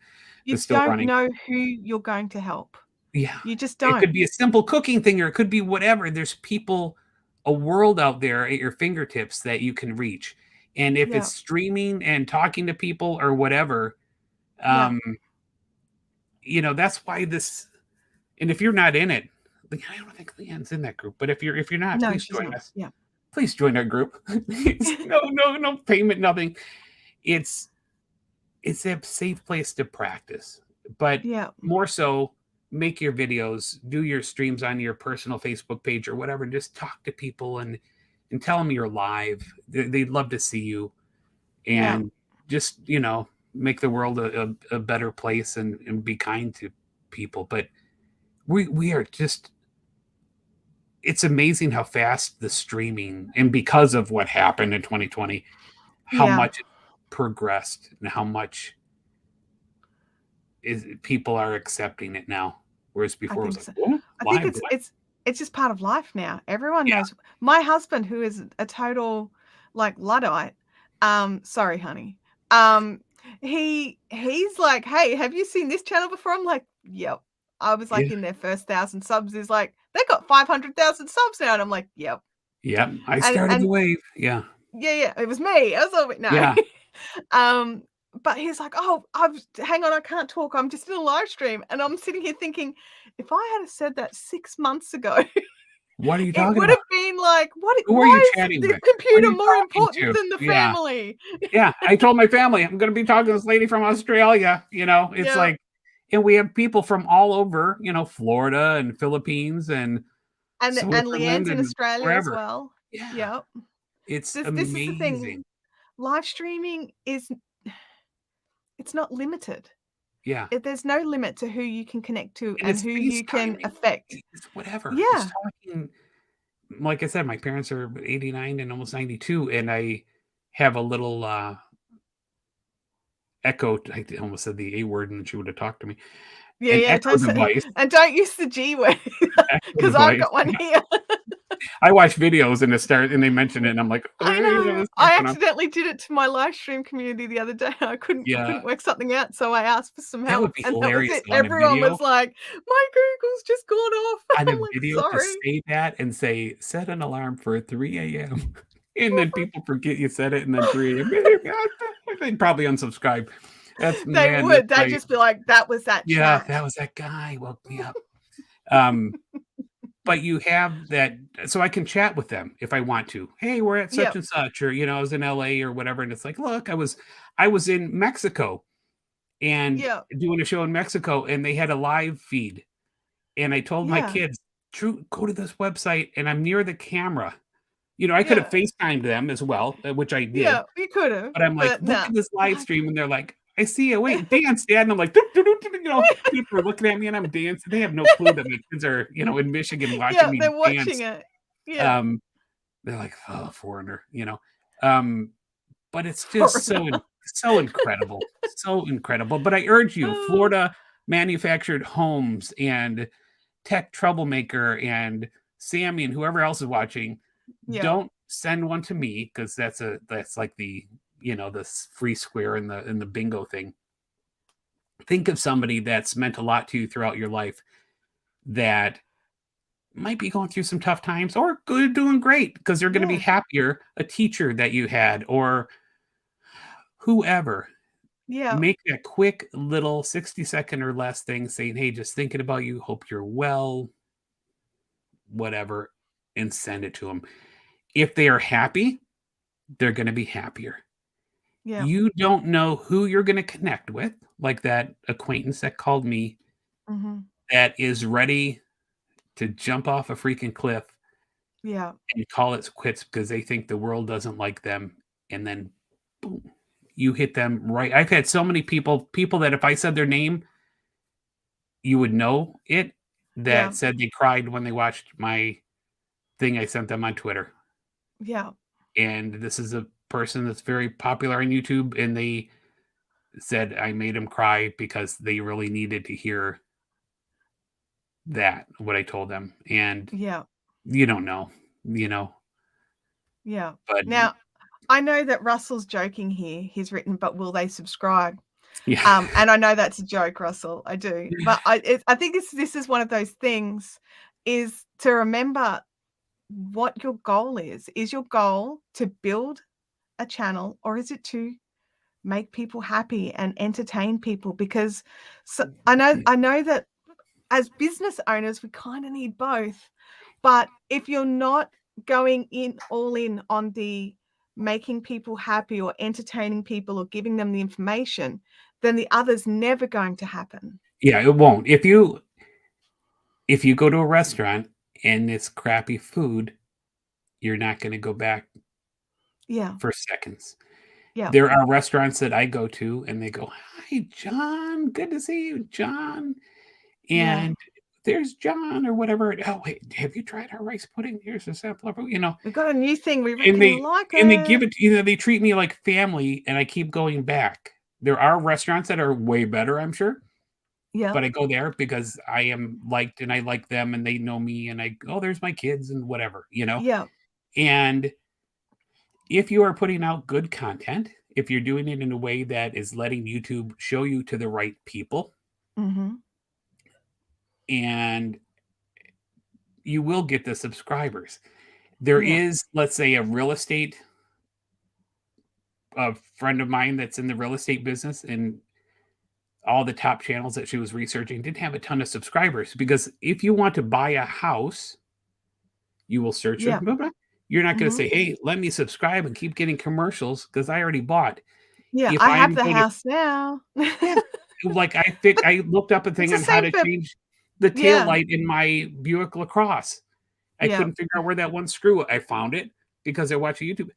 You it's still don't running. know who you're going to help. Yeah. You just It could don't. be a simple cooking thing, or it could be whatever. There's people, a world out there at your fingertips that you can reach. And if Yeah, it's streaming and talking to people or whatever, yeah. um, that's why this. And if you're not in it, I don't think Leanne's in that group. But if you're not, No, please she's join not. us. Yeah, Please join our group. No payment, nothing. It's a safe place to practice, but yeah, more so, make your videos, do your streams on your personal Facebook page or whatever. Just talk to people and tell them you're live. They'd love to see you, yeah. and just make the world a better place, and be kind to people. But we are just, it's amazing how fast the streaming, and because of what happened in 2020, how Yeah. much it progressed, and how much people are accepting it now, whereas I before it was think like, so. what, I think live, it's what? it's it's just part of life now. Everyone Yeah, knows. My husband, who is a total, like, Luddite, sorry, honey. Um, he's like, "Hey, have you seen this channel before?" I'm like, "Yep." I was, yeah, like, in their first 1,000 subs. He's like, "They got 500,000 subs now," and I'm like, "Yep." yeah, I And started the and wave. Yeah, yeah, yeah, it was me. I was all no. yeah, Um, but he's like, "Oh, hang on, I can't talk. I'm just in a live stream." And I'm sitting here thinking, if I had said that 6 months ago, what are you it talking would about? have been like, Who are you why is chatting the with? What are computer you more talking important to? than the Yeah, family? yeah, I told my family I'm going to be talking to this lady from Australia. It's Yeah, like, and we have people from all over, Florida and Philippines and and Switzerland Leanne's in and Australia as wherever. well. Yeah, Yep. it's This is the thing. amazing. Live streaming is it's not limited. Yeah. There's no limit to who you can connect to And and it's who you can FaceTiming. affect. It's whatever. It's Yeah. talking. Like I said, my parents are 89 and almost 92, and I have a little echo. I almost said the A word, and then she would have talked to me. Yeah, An yeah, echo don't say device. and don't use the G word Echo because 'cause I've device. got one here. I watch videos and they mention it, and I'm like, I know. this I going on. accidentally did it to my live stream community the other day. I Yeah, couldn't work something out, so I asked for some that would help, be and that was hilarious it. though, Everyone was like, "My Google's just gone off." on a I'm like, video to "Sorry." say that and say, set an alarm for 3 a.m. And then people forget you said it, and then 3 a.m. They'd probably unsubscribe. That's They man, that's would. They'd right. just be like, "That was that Yeah, chat." that was that guy woke me up. Um, but you have that, so I can chat with them if I want to. Hey, we're at such Yep. and such, or I was in LA or whatever, and it's like, look, I was in Mexico and Yep. doing a show in Mexico, and they had a live feed, and I told my Yeah. kids, "True, go to this website, and I'm near the camera. I could have Yeah. FaceTimed them as well, which I did. Yeah, you could've, But I'm like, but "Look no. at this live stream," and they're like, "I see you. Wait, dance, dad." And I'm like, "Doop, doop, doop, doop," people are looking at me and I'm dancing. They have no clue that my kids are, in Michigan watching Yeah, me they're watching dance. it. Yeah. Um, they're like, "Oh, foreigner." Um, but it's just Foreigner. so incredible, so incredible. But I urge you, Oh, Florida manufactured homes and tech troublemaker and Sammy and whoever else is watching, yeah, don't send one to me because that's like the the free square in the bingo thing. Think of somebody that's meant a lot to you throughout your life that might be going through some tough times or good doing great because they're going to be yeah, happier. A teacher that you had or whoever. yeah, Make a quick little 60-second or less thing saying, "Hey, just thinking about you. Hope you're well," whatever, and send it to them. If they are happy, they're going to be happier. yeah, You don't know who you're going to connect with, like that acquaintance that called me mhm, that is ready to jump off a freaking cliff yeah, and call it quits because they think the world doesn't like them. And then boom, you hit them right. I've had so many people that if I said their name, you would know it, yeah, that said they cried when they watched my thing I sent them on Twitter. yeah, And this is a person that's very popular on YouTube, and they said I made them cry because they really needed to hear that, what I told them. And yeah, you don't know, you know, yeah. but Now, I know that Russell's joking here. He's written, "But will they subscribe?" yeah. And I know that's a joke, Russell, I do. But I think this is one of those things, is to remember what your goal is. Is your goal to build a channel, or is it to make people happy and entertain people? Because I know that as business owners, we kinda need both, but if you're not going in all in on the making people happy or entertaining people or giving them the information, then the other's never going to happen. Yeah, it won't. If you go to a restaurant and it's crappy food, you're not going to go back Yeah, for seconds. yeah, There are restaurants that I go to and they go, "Hi, John. Good to see you, John." yeah. And there's John or whatever. "Oh, wait, have you tried our rice pudding? Here's a sample of it." "We've got a new thing, we And reckon you'll they like and they give it." it, they treat me like family and I keep going back. There are restaurants that are way better, I'm sure, Yeah, but I go there because I am liked and I like them and they know me and oh, there's my kids and whatever. yeah, And if you are putting out good content, if you're doing it in a way that is letting YouTube show you to the right people, mhm, and you will get the subscribers. There yeah, is, let's say, a friend of mine that's in the real estate business, and all the top channels that she was researching didn't have a ton of subscribers because if you want to buy a house, you will search it. yeah, Blah, blah. You're not going to mhm. say, "Hey, let me subscribe and keep getting commercials because I already bought." Yeah, If I have I'm the going to, house now. yeah, like I looked up a It's thing the on how same to for change the tail yeah, light in my Buick LaCrosse. I yeah, couldn't figure out where that one screw. I found it because I watch a YouTube.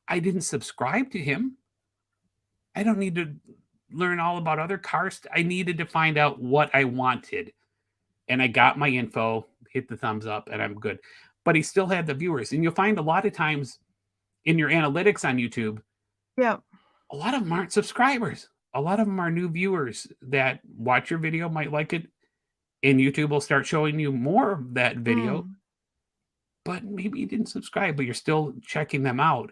I didn't subscribe to him. I don't need to learn all about other cars. I needed to find out what I wanted. And I got my info, hit the thumbs up, and I'm good. But he still had the viewers. And you'll find a lot of times in your analytics on YouTube, yeah, a lot of them aren't subscribers. A lot of them are new viewers that watch your video, might like it, and YouTube will start showing you more of that video. mm, But maybe you didn't subscribe, but you're still checking them out.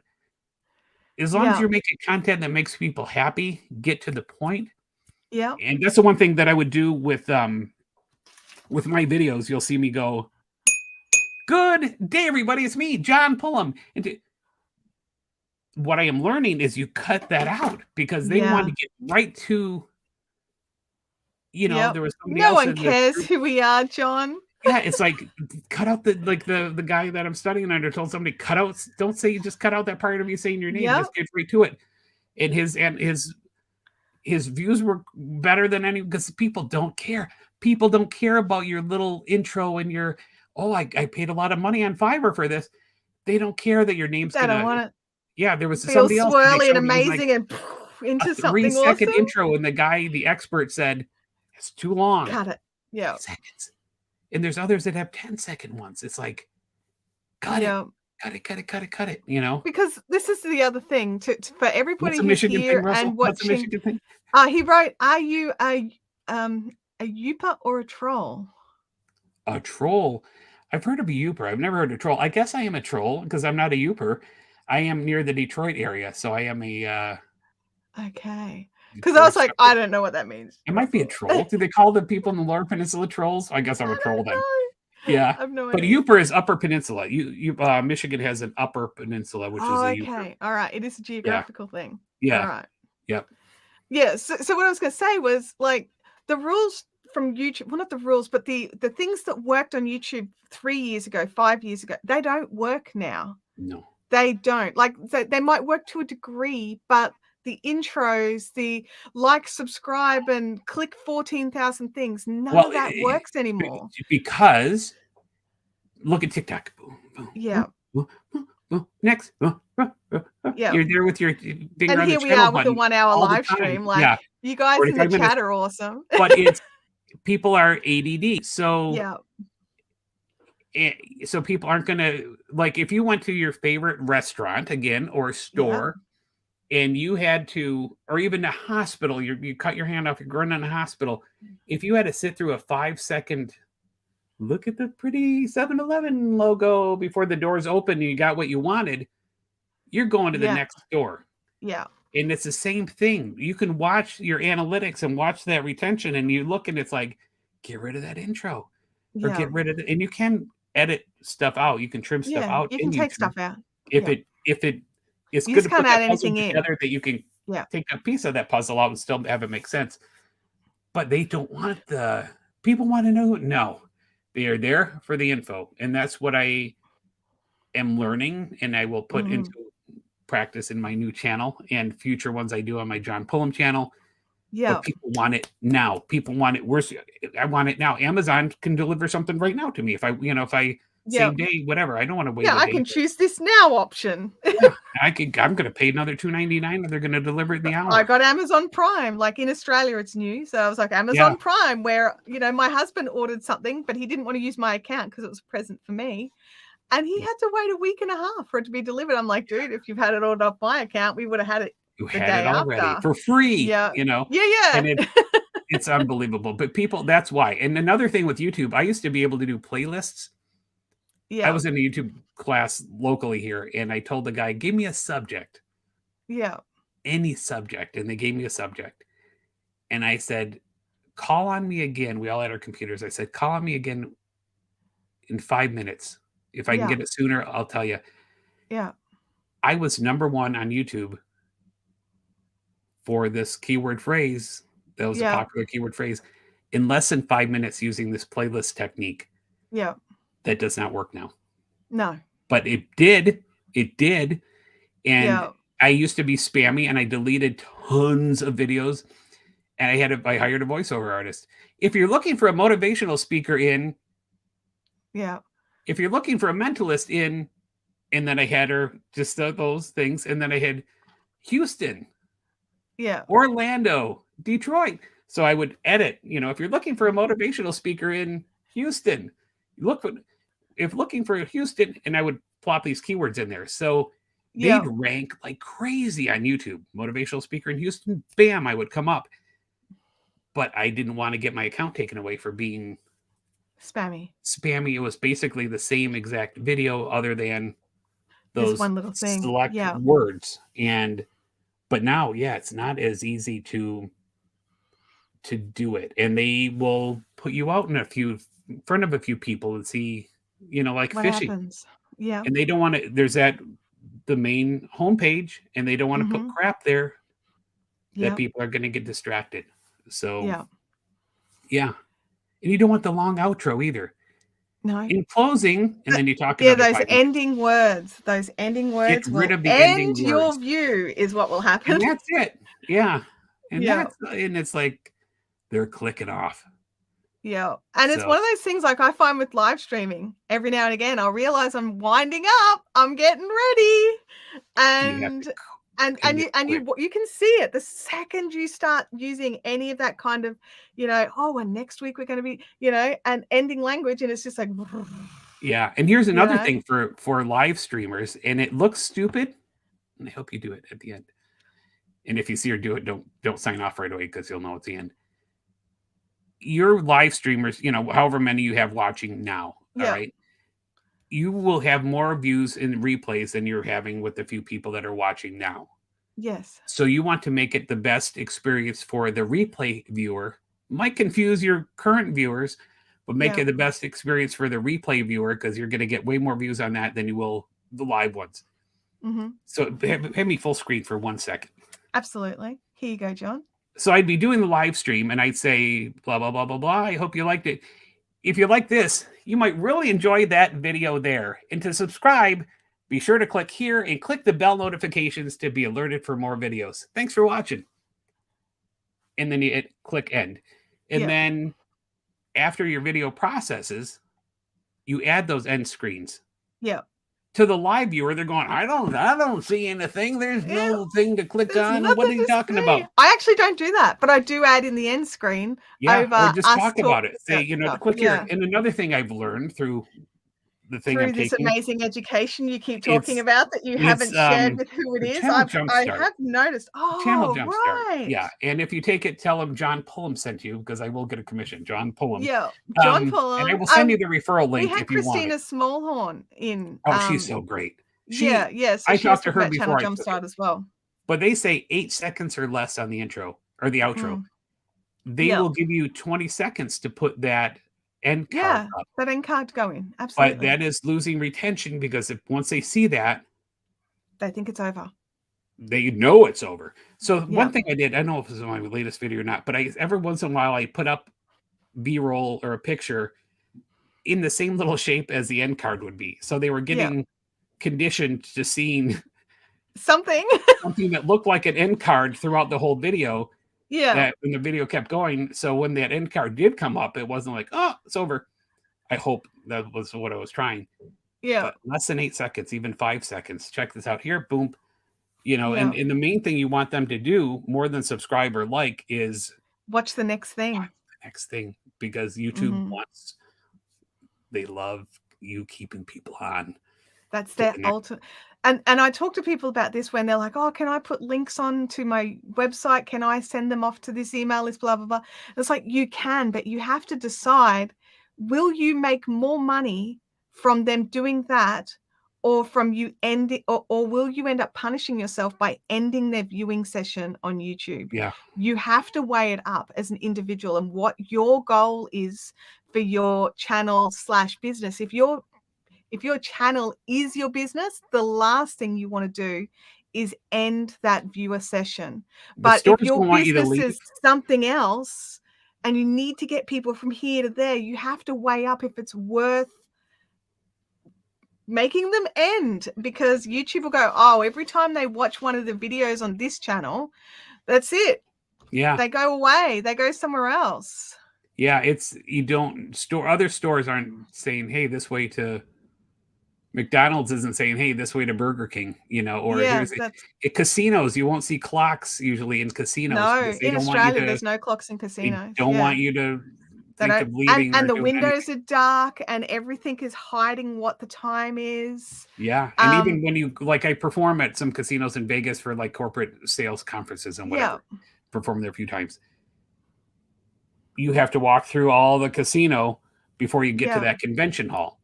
As long as yeah, you're making content that makes people happy, get to the point. yeah, And that's the one thing that I would do with my videos. You'll see me go, "Good day, everybody. It's me, John Pullum." And what I am learning is you cut that out because they want yeah, to get right to, yep. there was somebody No else one in this cares group. who we are, John. Yeah, it's like cut out the guy that I'm studying under told somebody cut out. Don't say, just cut out that part of you saying your name. Yep, Just get right to it. And his views were better than any because people don't care. People don't care about your little intro and your, "Oh, I paid a lot of money on Fiverr for this." They don't care that your name's They don't gonna. want it. Yeah, there was Be all somebody else that they swirly and showed. It was like amazing and a into something 3-second awesome. intro, and the guy, the expert, said it's too long. Cut it. 3 Yeah. seconds. And there's others that have 10-second ones. It's like, cut it, Yeah. cut it, cut it, cut it, cut it. You know. Because this is the other thing for What's everybody a who's Michigan thing, here Russell? and What's a watching. Michigan thing? He wrote, "Are you a youper or a troll?" A troll. I've heard of a youper. I've never heard of a troll. I guess I am a troll because I'm not a youper. I am near the Detroit area, so I am a Okay. Because I Detroit was like, sucker. I don't know what that means. I might be a Russell. troll. Do they call the people in the Lower Peninsula trolls? I guess I'm a I troll don't then. know. Yeah, I have no but idea. youper is Upper Peninsula. Michigan has an Upper Peninsula, which is Oh, a youper. okay. All right. It is a geographical thing. All Yeah, right. yep. Yeah. So what I was going to say was like the rules from YouTube, well, not the rules, but the things that worked on YouTube 3 years ago, 5 years ago, they don't work now. No. They don't. Like they might work to a degree, but the intros, the like, subscribe, and click 14,000 things, none of that works anymore. Because look at TikTok. Boom, boom, Yeah. boom, boom, boom. Next. Yeah. You're there with your finger And on the here we channel are with a button 1 hour all the live time. stream. Like, Yeah, you guys in the 45 minutes. chat are awesome. But it's people are ADD. So Yeah. so people aren't going to, like, if you went to your favorite restaurant again or store and you had to, or even a hospital, you cut your hand off, you're going in a hospital. If you had to sit through a 5-second look at the pretty 7-Eleven logo before the doors open and you got what you wanted, you're going to the next store. Yeah. And it's the same thing. You can watch your analytics and watch that retention, and you look and it's like, get rid of that intro or get rid of it. And you can edit stuff out. You can trim stuff out. You can take stuff out. If it's You good just to can't put add that puzzle anything in. together that you can take a piece of that puzzle out and still have it make sense. But they don't want people want to know. No, they are there for the info. And that's what I am learning, and I will put into practice in my new channel and future ones I do on my John Pullum channel. Yeah. But people want it now. People want it worse. I want it now. Amazon can deliver something right now to me. If I same day, whatever. I don't want to wait. Yeah, I can choose this now option. I'm going to pay another $2.99 and they're going to deliver it in the hour. I got Amazon Prime. Like, in Australia, it's new. So I was like, Amazon Prime, where, my husband ordered something, but he didn't want to use my account because it was a present for me. And he had to wait a week and a half for it to be delivered. I'm like, dude, if you've had it ordered off my account, we would have had it You the had day it already after. for free. Yeah. Yeah. And it's unbelievable. But people, that's why. And another thing with YouTube, I used to be able to do playlists. Yeah. I was in a YouTube class locally here, and I told the guy, give me a subject. Yeah. Any subject. And they gave me a subject. And I said, call on me again. We all had our computers. I said, call on me again in 5 minutes. If I can get it sooner, I'll tell you. Yeah. I was number 1 on YouTube for this keyword phrase. That was a popular keyword phrase in less than 5 minutes using this playlist technique. Yeah. That does not work now. No. But it did. It did. And I used to be spammy, and I deleted tons of videos, and I hired a voiceover artist. If you're looking for a motivational speaker in, if you're looking for a mentalist in, and then I had her just those things, and then I had Houston, Orlando, Detroit. So I would edit, if you're looking for a motivational speaker in Houston, looking for Houston, and I would plop these keywords in there. So they'd rank like crazy on YouTube. Motivational speaker in Houston, bam, I would come up. But I didn't want to get my account taken away for being spammy. It was basically the same exact video, other than those one little thing. Select words. But now, it's not as easy to do it. And they will put you out in front of a few people and see, like what fishing. Happens. Yeah. And they don't want to, there's the main homepage, and they don't want to put crap there that people are going to get distracted. So, and you don't want the long outro either. No. In closing, and then you talk about those ending words. Those ending words get rid of the end ending your words. view is what will happen. And that's it. Yeah. And and it's like they're clicking off. Yeah. And it's So one of those things, like, I find with live streaming, every now and again, I'll realize I'm winding up, I'm getting ready, you have to and commit quick. you can see it the second you start using any of that kind of, "Oh, and next week we're gonna be," and ending language, and it's just like, Yeah, and here's you another know? thing for live streamers, and it looks stupid, and I hope you do it at the end. And if you see her do it, don't sign off right away because you'll know it's the end. Your live streamers, however many you have watching now, all Yeah. right, you will have more views and replays than you're having with the few people that are watching now. Yes. So you want to make it the best experience for the replay viewer. Might confuse your current viewers, but make Yeah. it the best experience for the replay viewer because you're going to get way more views on that than you will the live ones. Mhm. So have me full screen for 1 second. Absolutely. Here you go, John. So I'd be doing the live stream and I'd say blah blah blah blah blah. I hope you liked it. If you like this, you might really enjoy that video there. And to subscribe, be sure to click here and click the bell notifications to be alerted for more videos. Thanks for watching. And then you click end. And Yeah. then after your video processes, you add those end screens. Yeah. To the live viewer, they're going, I don't see anything. There's Ew, no thing to click there's on. What nothing are you to talking see. about? I actually don't do that, but I do add in the end screen Yeah, or over just us talk about talking it. Say, about stuff. click here. Yeah. And another thing I've learned through the thing I'm Through this taking, amazing education you keep talking it's about that you it's haven't shared with who it the is, channel I jumpstart. have noticed. Channel Oh, jumpstart. right. Yeah. And if you take it, tell them John Pullum sent you because I will get a commission. John Pullum. Yeah, John And I Pullum. will send you the referral We link had if you want it. Christina Smallhorn in, Oh, she's so great. yeah, so I she was talked to talking her about Channel before I took it, Jumpstart as well. but they say 8 seconds or less on the intro or the outro. Mm, They yeah, will give you 20 seconds to put that end card yeah, up. that end card going, But absolutely. that is losing retention because if once they see that, They think it's over. they know it's over. So Yeah, one thing I did, I don't know if this is my latest video or not, but every once in a while I put up B-roll or a picture in the same little shape as the end card would be. So they were yeah, getting conditioned to seeing something. something that looked like an end card throughout the whole video. Yeah, That when the video kept going, so when that end card did come up, it wasn't like, oh, it's over. I hope that was what I was trying. yeah, But less than 8 seconds, even 5 seconds. Check this out here. Boom. yeah. And the main thing you want them to do more than subscribe or like is Watch the next thing. the next thing because YouTube Mhm. they love you keeping people on That's to their the next. ultimate. And I talk to people about this when they're like, "Oh, can I put links on to my website? Can I send them off to this email list, blah, blah, blah?" It's like, you can, but you have to decide, will you make more money from them doing that, or from you ending, or will you end up punishing yourself by ending their viewing session on YouTube? Yeah. You have to weigh it up as an individual and what your goal is for your channel/business. If your channel is your business, the last thing you want to do is end that viewer session. The But if stores your don't want you to business leave. is something else and you need to get people from here to there, you have to weigh up if it's worth making them end, because YouTube will go, "Oh, every time they watch one of the videos on this channel, that's it. Yeah. They go away. They go somewhere else." Yeah. You don't other stores aren't saying, hey, this way to McDonald's isn't saying, "Hey, this way to Burger King," or Yes, that's casinos. You won't see clocks usually in casinos no. because In Australia, there's no clocks in they casinos. don't Yeah. want you to They think don't, of leaving or and the doing anything. windows are dark and everything is hiding what the time is. Yeah, and even when you I perform at some casinos in Vegas for corporate sales conferences and Yeah, whatever, perform there a few times. You have to walk through all the casino before you get to yeah, that convention hall,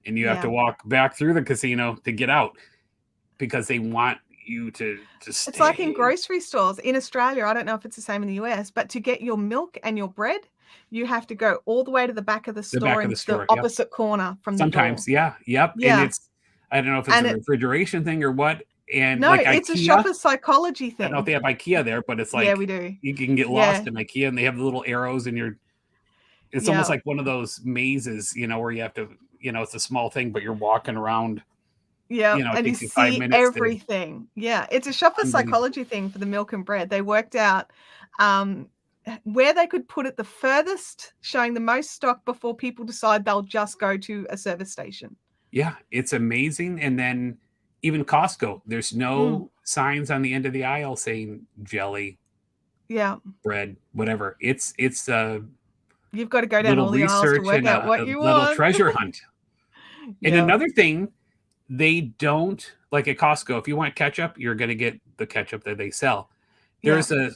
and you have to yeah. walk back through the casino to get out because they want you to It's like in stay. grocery stores in Australia. I don't know if it's the same in the US, but to get your milk and your bread, you have to go all the way to the back of the The store back of the into the store, yep. opposite corner from the door. Sometimes, yeah, yep, and Yeah, I don't know if it's and a it refrigeration thing or what, and no, like it's a IKEA, shopper psychology I don't know if thing. they have IKEA there, but it's Yeah, we like do. you can get Yeah, lost in IKEA, and they have the little arrows, and it's almost yeah. like one of those mazes, where you have to, it's a small thing, but you're walking around, Yeah, it and you takes you 5 see minutes to everything. Yeah, it's a shopper unbelievable. psychology thing for the milk and bread. They worked out, um, where they could put it the furthest, showing the most stock before people decide they'll just go to a service station. Yeah, it's amazing. And then even Costco, there's no signs on the end of the aisle saying jelly, bread, whatever. It's you've got to go down little all the aisles to research work and out what a you little want. treasure hunt. And another thing, they don't, like at Costco, if you want ketchup, you're going to get the ketchup that they sell. There's a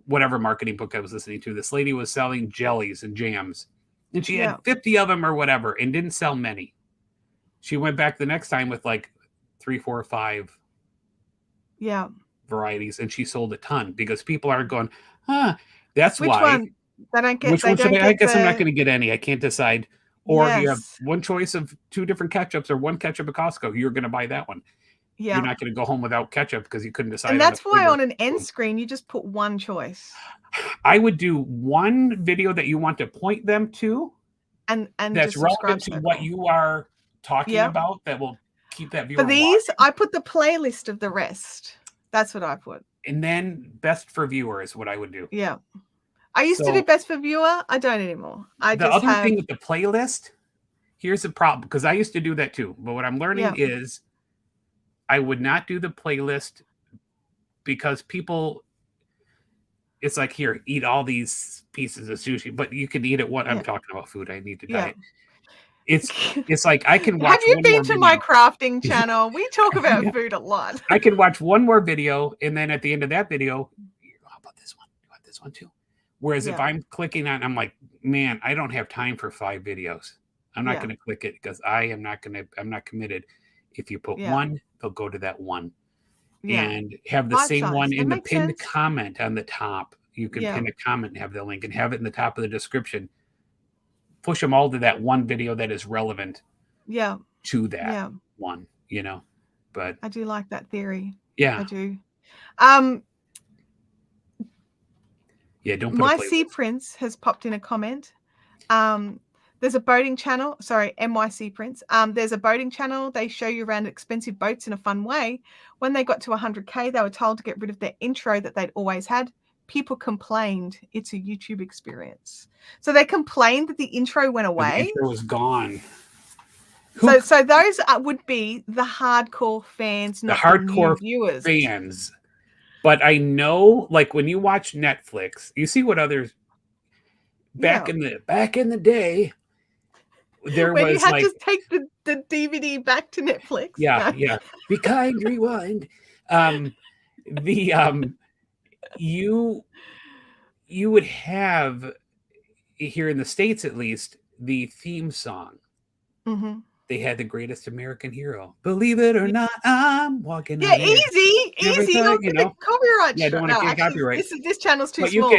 whatever marketing book I was listening to. This lady was selling jellies and jams, and she had 50 of them or whatever, and didn't sell many. She went back the next time with like 3, 4, 5 varieties, and she sold a ton because people aren't going, that's Which why. one? They don't get, which one should I guess I'm not going to get any. I can't decide. Or you have one choice of 2 different ketchups or one ketchup at Costco. You're going to buy that one. You're not going to go home without ketchup because you couldn't decide. And that's why on an end screen, you just put one choice. I would do one video that you want to point them to. And that's relevant to what you are talking about, that will keep that viewer for these watching. I put the playlist of the rest. That's what I put. And then best for viewer is what I would do. I used to do best for viewer. I don't anymore. The other thing with the playlist, here's the problem, because I used to do that too, but what I'm learning is I would not do the playlist because people, it's like, here, eat all these pieces of sushi, but you can eat it. What I'm talking about food. I need to diet. It's like I can watch. Have you been to my crafting channel? We talk about food a lot. I can watch one more video, and then at the end of that video, how about this one? You want this one too? Whereas if I'm clicking on, I'm like, man, I don't have time for 5 videos. I'm not going to click it because I'm not committed. If you put one, they'll go to that one. And have the same one in the pinned comment on the top. You can pin a comment and have the link and have it in the top of the description. Push them all to that one video that is relevant to that one, But I do like that theory. Yeah. I do. Don't put My Sea Prince has popped in a comment. There's a boating channel. Sorry, MYC Prince. There's a boating channel. They show you around expensive boats in a fun way. When they got to 100K, they were told to get rid of their intro that they'd always had. People complained. It's a YouTube experience. So they complained that the intro went away. The intro was gone. So those would be the hardcore fans, not the hardcore viewers. Fans. But I know, like when you watch Netflix, you see what others back in the day. There when was you had like to take the DVD back to Netflix. Be kind, rewind. You would have, here in the States at least, the theme song. Mm-hmm. They had the greatest American hero. Believe it or not, I'm walking. Easy. Don't get the copyright. Don't want to get copyright. This channel's too small.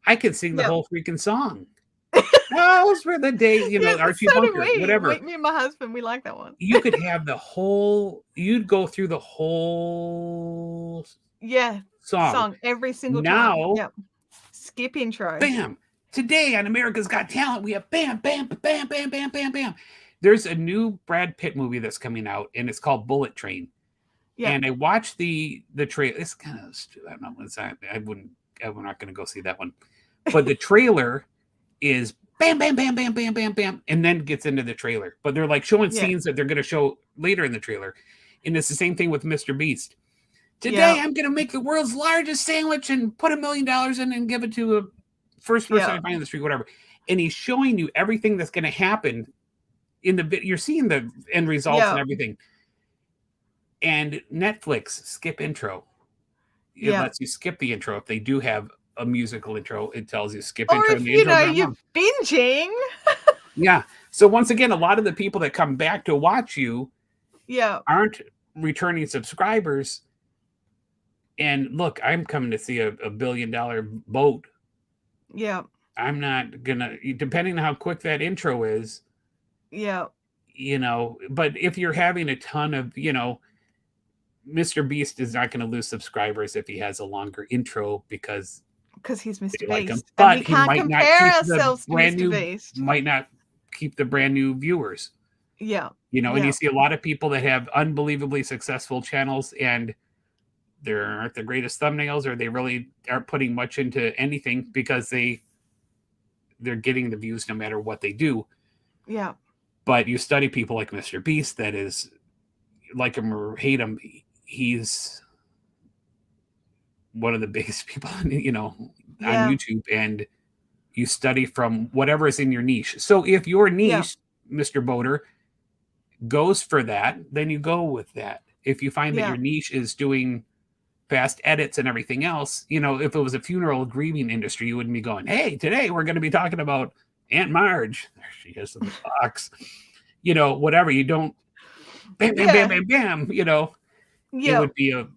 I can sing the whole freaking song. Those were the days, Archie Bunker, whatever. Me and my husband, we like that one. You could have you'd go through the whole song every single time. Now, skip intro. Bam. Today on America's Got Talent, we have bam, bam, bam, bam, bam, bam, bam. There's a new Brad Pitt movie that's coming out, and it's called Bullet Train. And I watched the trailer. It's kind of stupid. I don't know. I'm not going to go see that one. But the trailer is bam, bam, bam, bam, bam, bam, bam, and then gets into the trailer. But they're like showing scenes that they're going to show later in the trailer. And it's the same thing with Mr. Beast. Today, I'm going to make the world's largest sandwich and put $1 million in and give it to a first person I find in the street, whatever. And he's showing you everything that's going to happen in the bit. You're seeing the end results and everything. And Netflix, skip intro. It lets you skip the intro. If they do have a musical intro, it tells you skip intro. Or if you're binging. So once again, a lot of the people that come back to watch you aren't returning subscribers. And look, I'm coming to see a $1 billion boat. I'm not gonna, depending on how quick that intro is. But if you're having a ton of, Mr. Beast is not going to lose subscribers if he has a longer intro because he's Mr. Beast. Like him. But we can't compare ourselves to Mr. Beast. Might not keep the brand new viewers. And you see a lot of people that have unbelievably successful channels and there aren't the greatest thumbnails, or they really aren't putting much into anything because they're getting the views no matter what they do. Yeah. But you study people like Mr. Beast, that is, like him or hate him, he's one of the biggest people, on YouTube, and you study from whatever is in your niche. So if your niche, Mr. Boater, goes for that, then you go with that. If you find that your niche is doing fast edits and everything else, if it was a funeral grieving industry, you wouldn't be going, hey, today we're going to be talking about Aunt Marge. There she is in the box. Whatever. You don't bam, bam, bam, bam, bam, it would be a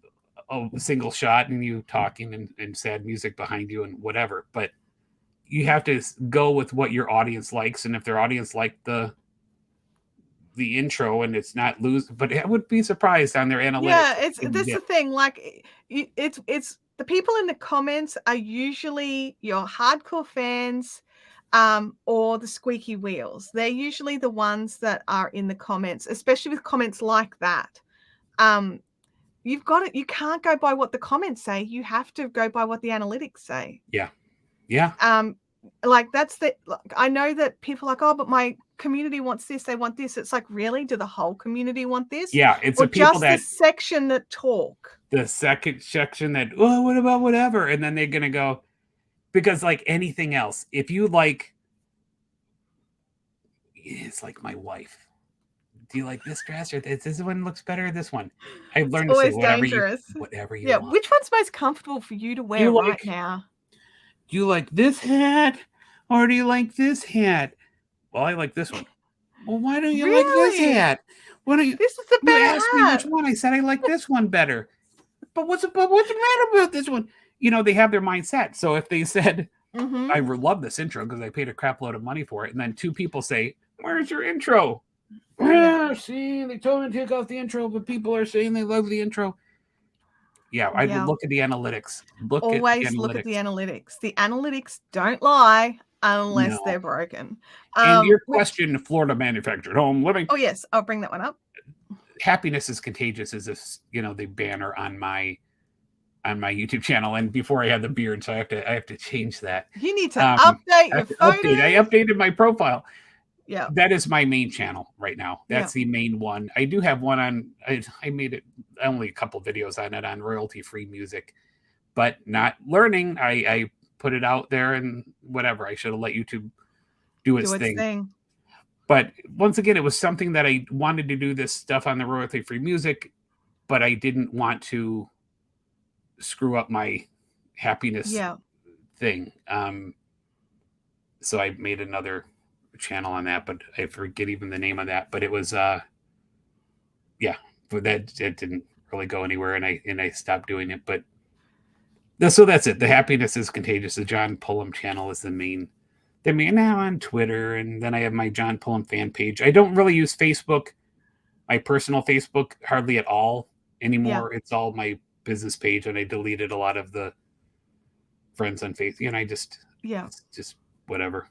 single shot and you talking and sad music behind you and whatever. But you have to go with what your audience likes. And if their audience liked the intro and it's not but I would be surprised on their analytics. Yeah, that's the thing. Like, it's the people in the comments are usually your hardcore fans, or the squeaky wheels. They're usually the ones that are in the comments, especially with comments like that. You can't go by what the comments say. You have to go by what the analytics say. Yeah. Like I know that people are like, oh, but my community wants this, they want this. It's like, really? Do the whole community want this? Yeah, it's or the people just the section that talk. The second section that, oh, what about whatever? And then they're gonna go, because like anything else, if you like, it's like my wife. Do you like this dress, or this one looks better, or this one? I've learned to say whatever you want. Which one's most comfortable for you to wear right now? Do you like this hat, or do you like this hat? Well, I like this one. Well, why don't you like this hat? Why don't you? This is the better hat. You asked me which one. I said I like this one better. But what's the matter about this one? They have their mindset. So if they said, I love this intro because I paid a crap load of money for it, and then two people say, where's your intro? See, they told me to take off the intro, but people are saying they love the intro. Yeah, I would look at the analytics. Always look at the analytics. The analytics don't lie unless they're broken. And your question, Florida manufactured home living. Oh, yes. I'll bring that one up. Happiness is contagious is the banner on my YouTube channel. And before I had the beard, so I have to change that. You need to update your photos. I updated my profile. Yeah. That is my main channel right now. That's the main one. I do have one on, I made it only a couple videos on it on royalty-free music, but not learning. I put it out there and whatever. I should have let YouTube do its thing. But once again, it was something that I wanted to do this stuff on the royalty-free music, but I didn't want to screw up my happiness thing. So I made another channel on that, but I forget even the name of that. But it was but that it didn't really go anywhere, and I stopped doing it. But so that's it. The Happiness is Contagious. The John Pullum channel is the main now on Twitter, and then I have my John Pullum fan page. I don't really use Facebook, my personal Facebook, hardly at all anymore. It's all my business page, and I deleted a lot of the friends on Facebook, and I just it's just whatever.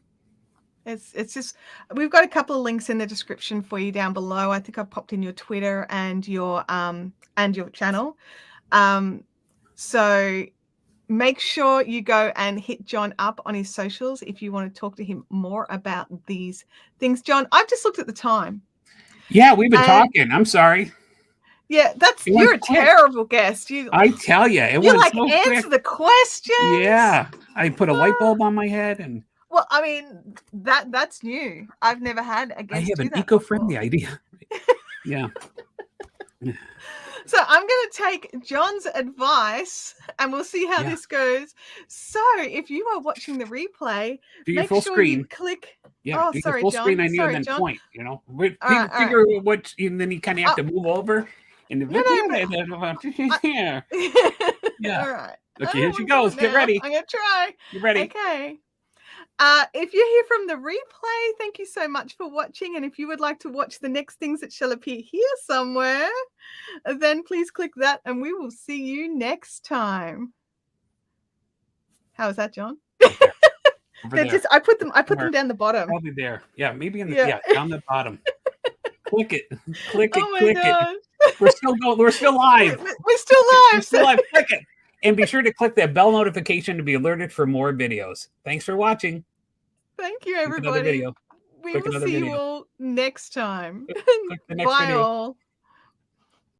It's just, we've got a couple of links in the description for you down below. I think I've popped in your Twitter and your channel. So make sure you go and hit John up on his socials if you want to talk to him more about these things. John, I've just looked at the time. Yeah, we've been talking. I'm sorry. Yeah, you're a terrible guest. I tell you, you like so answer the questions. Yeah, I put a light bulb on my head and. Well, I mean, that's new. I've never had a guest. I have an eco-friendly idea. Yeah. So I'm going to take John's advice, and we'll see how this goes. So if you are watching the replay, do your full screen. You click. Yeah, do your full screen on you and then John. Point. Figure what, and then you kind of have to move over. And yeah. All right. Okay, here she goes. Get ready. I'm going to try. You ready? Okay. If you're here from the replay, thank you so much for watching. And if you would like to watch the next things that shall appear here somewhere, then please click that and we will see you next time. How was that, John? I put them down the bottom. Probably there. Yeah, maybe in the down the bottom. Click it. Click it. Oh my click gosh. it. We're still going. We're still live. We're still We're live. still live. Click it. And be sure to click that bell notification to be alerted for more videos. Thanks for watching. Thank you, Click another everybody. video. We Click will another see you video. all next time. Click the next Bye video. all.